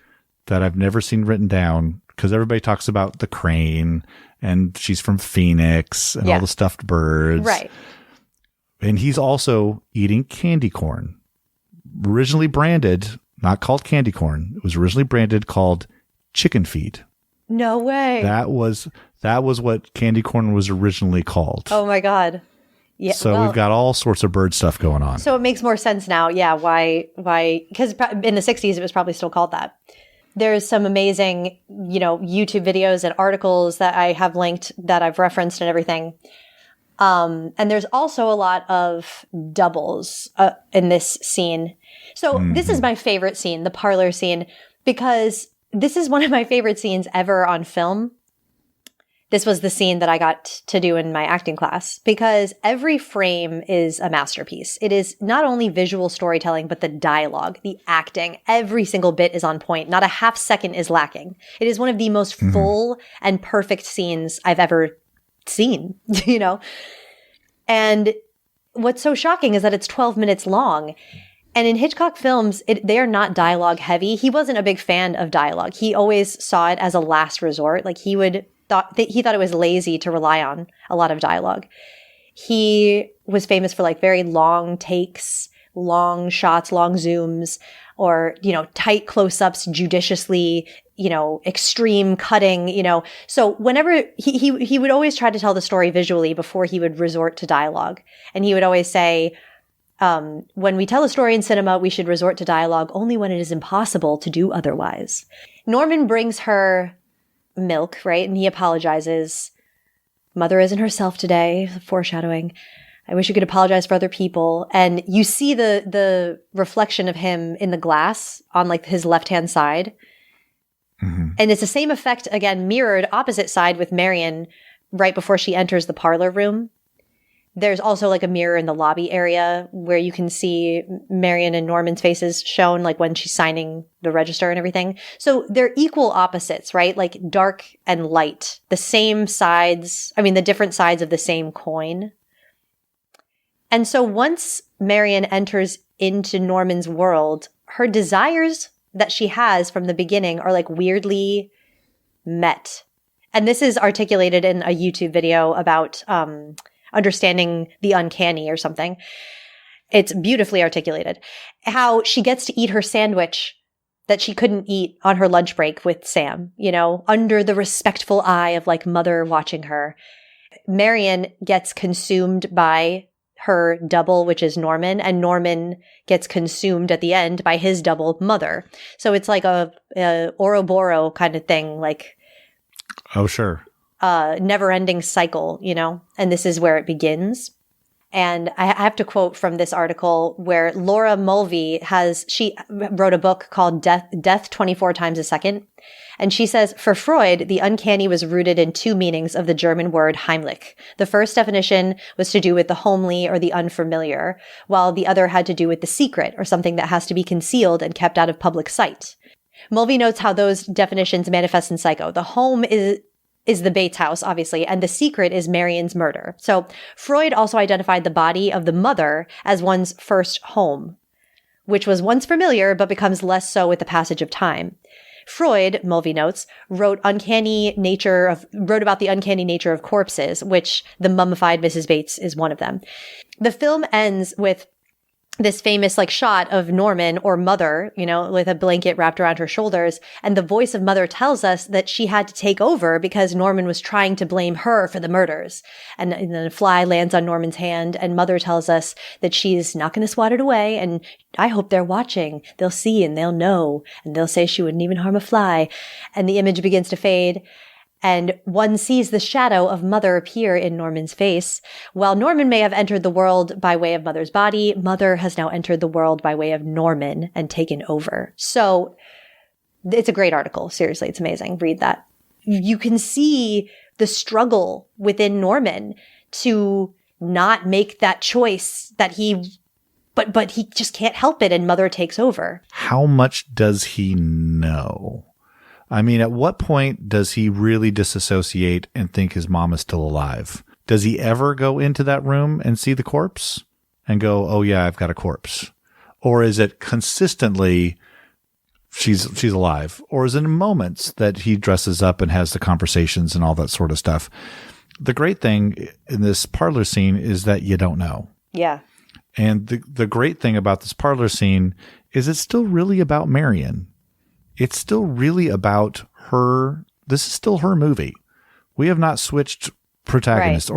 that I've never seen written down because everybody talks about the crane and she's from Phoenix and all the stuffed birds. Right. And he's also eating candy corn. Originally branded, not called candy corn. It was originally branded called chicken feed. No way. That was what candy corn was originally called. Oh my God. Yeah. So we've got all sorts of bird stuff going on. So it makes more sense now. Yeah. Why? Because in the 60s, it was probably still called that. There's some amazing, YouTube videos and articles that I have linked that I've referenced and everything. And there's also a lot of doubles in this scene. So this is my favorite scene, the parlor scene, because this is one of my favorite scenes ever on film. This was the scene that I got to do in my acting class because every frame is a masterpiece. It is not only visual storytelling, but the dialogue, the acting, every single bit is on point. Not a half second is lacking. It is one of the most full and perfect scenes I've ever seen, you know? And what's so shocking is that it's 12 minutes long. And in Hitchcock films, they are not dialogue heavy. He wasn't a big fan of dialogue. He always saw it as a last resort. Like he thought it was lazy to rely on a lot of dialogue. He was famous for like very long takes, long shots, long zooms, or, you know, tight close-ups, judiciously, you know, extreme cutting, you know. So whenever he would always try to tell the story visually before he would resort to dialogue. And he would always say, when we tell a story in cinema, we should resort to dialogue only when it is impossible to do otherwise. Norman brings her milk, right? And he apologizes. Mother isn't herself today, foreshadowing. I wish you could apologize for other people. And you see the reflection of him in the glass on like his left-hand side. And it's the same effect, again, mirrored opposite side with Marion right before she enters the parlor room. There's also like a mirror in the lobby area where you can see Marion and Norman's faces shown, like when she's signing the register and everything. So they're equal opposites, right? Like dark and light, the same sides. I mean, the different sides of the same coin. And so once Marion enters into Norman's world, her desires that she has from the beginning are like weirdly met. And this is articulated in a YouTube video about, understanding the uncanny or something. It's beautifully articulated. How she gets to eat her sandwich that she couldn't eat on her lunch break with Sam, you know, under the respectful eye of like mother watching her. Marion gets consumed by her double, which is Norman, and Norman gets consumed at the end by his double, mother. So it's like a Ouroboros kind of thing, like. Oh, sure. Never-ending cycle, you know, and this is where it begins. And I have to quote from this article where Laura Mulvey she wrote a book called Death 24 Times a Second. And she says, for Freud, the uncanny was rooted in two meanings of the German word Heimlich. The first definition was to do with the homely or the unfamiliar, while the other had to do with the secret or something that has to be concealed and kept out of public sight. Mulvey notes how those definitions manifest in Psycho. The home is the Bates house, obviously, and the secret is Marion's murder. So Freud also identified the body of the mother as one's first home, which was once familiar but becomes less so with the passage of time. Freud, Mulvey notes, wrote about the uncanny nature of corpses, which the mummified Mrs. Bates is one of them. The film ends with this famous like shot of Norman or mother, you know, with a blanket wrapped around her shoulders. And the voice of mother tells us that she had to take over because Norman was trying to blame her for the murders. And then a fly lands on Norman's hand and mother tells us that she's not going to swat it away. And I hope they're watching. They'll see and they'll know. And they'll say she wouldn't even harm a fly. And the image begins to fade. And one sees the shadow of mother appear in Norman's face. While Norman may have entered the world by way of mother's body, mother has now entered the world by way of Norman and taken over. So it's a great article. Seriously, it's amazing. Read that. You can see the struggle within Norman to not make that choice that but he just can't help it and mother takes over. How much does he know? I mean, at what point does he really disassociate and think his mom is still alive? Does he ever go into that room and see the corpse and go, oh yeah, I've got a corpse? Or is it consistently she's alive? Or is it in moments that he dresses up and has the conversations and all that sort of stuff? The great thing in this parlor scene is that you don't know. Yeah. And the great thing about this parlor scene is it's still really about Marion. It's still really about her. This is still her movie. We have not switched protagonists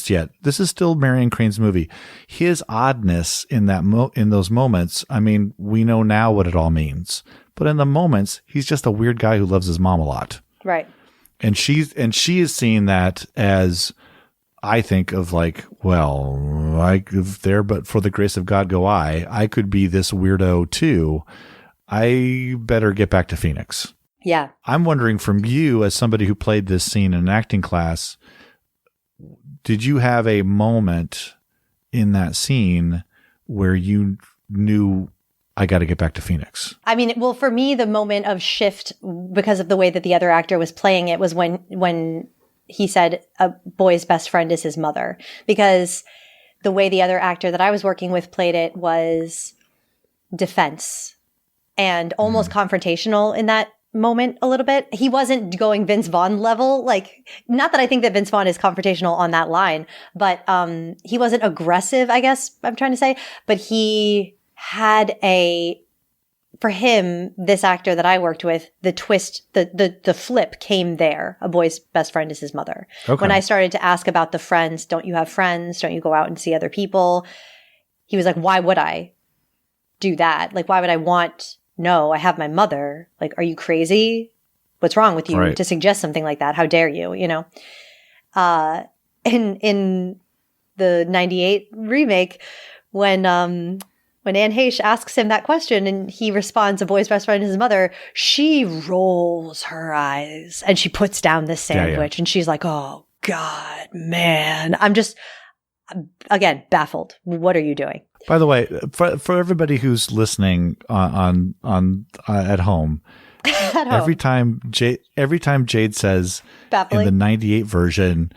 yet. This is still Marion Crane's movie. His oddness in in those moments, I mean, we know now what it all means. But in the moments, he's just a weird guy who loves his mom a lot. Right. And she is seeing that as I think of like, well, if there but for the grace of God go I could be this weirdo too. I better get back to Phoenix. Yeah. I'm wondering from you, as somebody who played this scene in an acting class, did you have a moment in that scene where you knew I got to get back to Phoenix? I mean, well, for me, the moment of shift, because of the way that the other actor was playing it, was when he said a boy's best friend is his mother. Because the way the other actor that I was working with played it was defense and almost confrontational in that moment a little bit. He wasn't going Vince Vaughn level. Like, not that I think that Vince Vaughn is confrontational on that line, but he wasn't aggressive, I guess I'm trying to say. But he had for him, this actor that I worked with, the twist, the flip came there. A boy's best friend is his mother. Okay. When I started to ask about the friends, don't you have friends? Don't you go out and see other people? He was like, why would I do that? Like, why would I want... No, I have my mother. Like, are you crazy? What's wrong with you to suggest something like that? How dare you? You know, in the '98 remake, when Anne Heche asks him that question and he responds, "A boy's best friend is his mother," she rolls her eyes and she puts down the sandwich and she's like, "Oh God, man!" I'm just again baffled. What are you doing? By the way, for everybody who's listening on at home, every time Jade says baffling in the '98 version,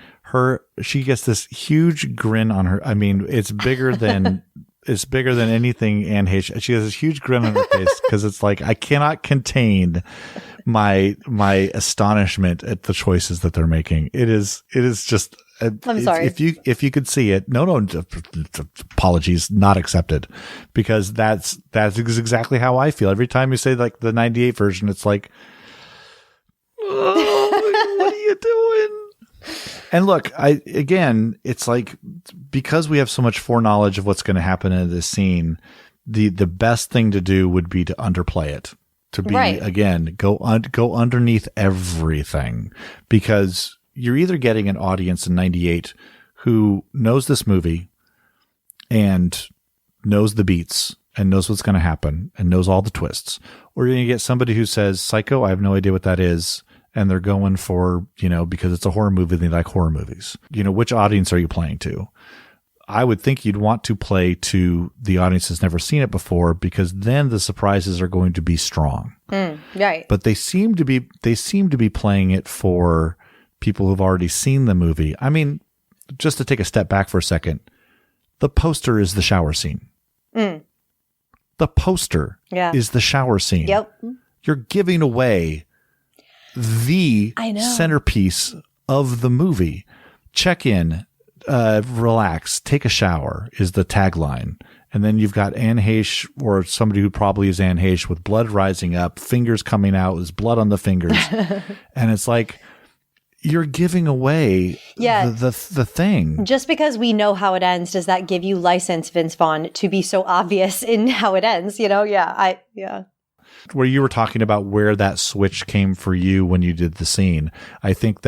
she gets this huge grin on her. I mean, it's bigger than anything Anne Heche. She has this huge grin on her face because it's like I cannot contain my astonishment at the choices that they're making. It is just. I'm sorry. If you could see it, no, apologies, not accepted, because that's exactly how I feel every time you say like the '98 version. It's like, oh, what are you doing? And look, it's like because we have so much foreknowledge of what's going to happen in this scene, the best thing to do would be to underplay it, to be again go underneath everything, because you're either getting an audience in '98 who knows this movie and knows the beats and knows what's going to happen and knows all the twists, or you're going to get somebody who says, "Psycho, I have no idea what that is," and they're going for, because it's a horror movie, they like horror movies. Which audience are you playing to? I would think you'd want to play to the audience that's never seen it before, because then the surprises are going to be strong. Right. But they seem to be playing it for people who've already seen the movie. I mean, just to take a step back for a second, the poster is the shower scene. The poster is the shower scene. Yep. You're giving away the centerpiece of the movie. Check in, relax, take a shower is the tagline. And then you've got Anne Heche, or somebody who probably is Anne Heche, with blood rising up, fingers coming out, there's blood on the fingers. And it's like, you're giving away the thing. Just because we know how it ends, does that give you license, Vince Vaughn, to be so obvious in how it ends? Where you were talking about where that switch came for you when you did the scene, I think that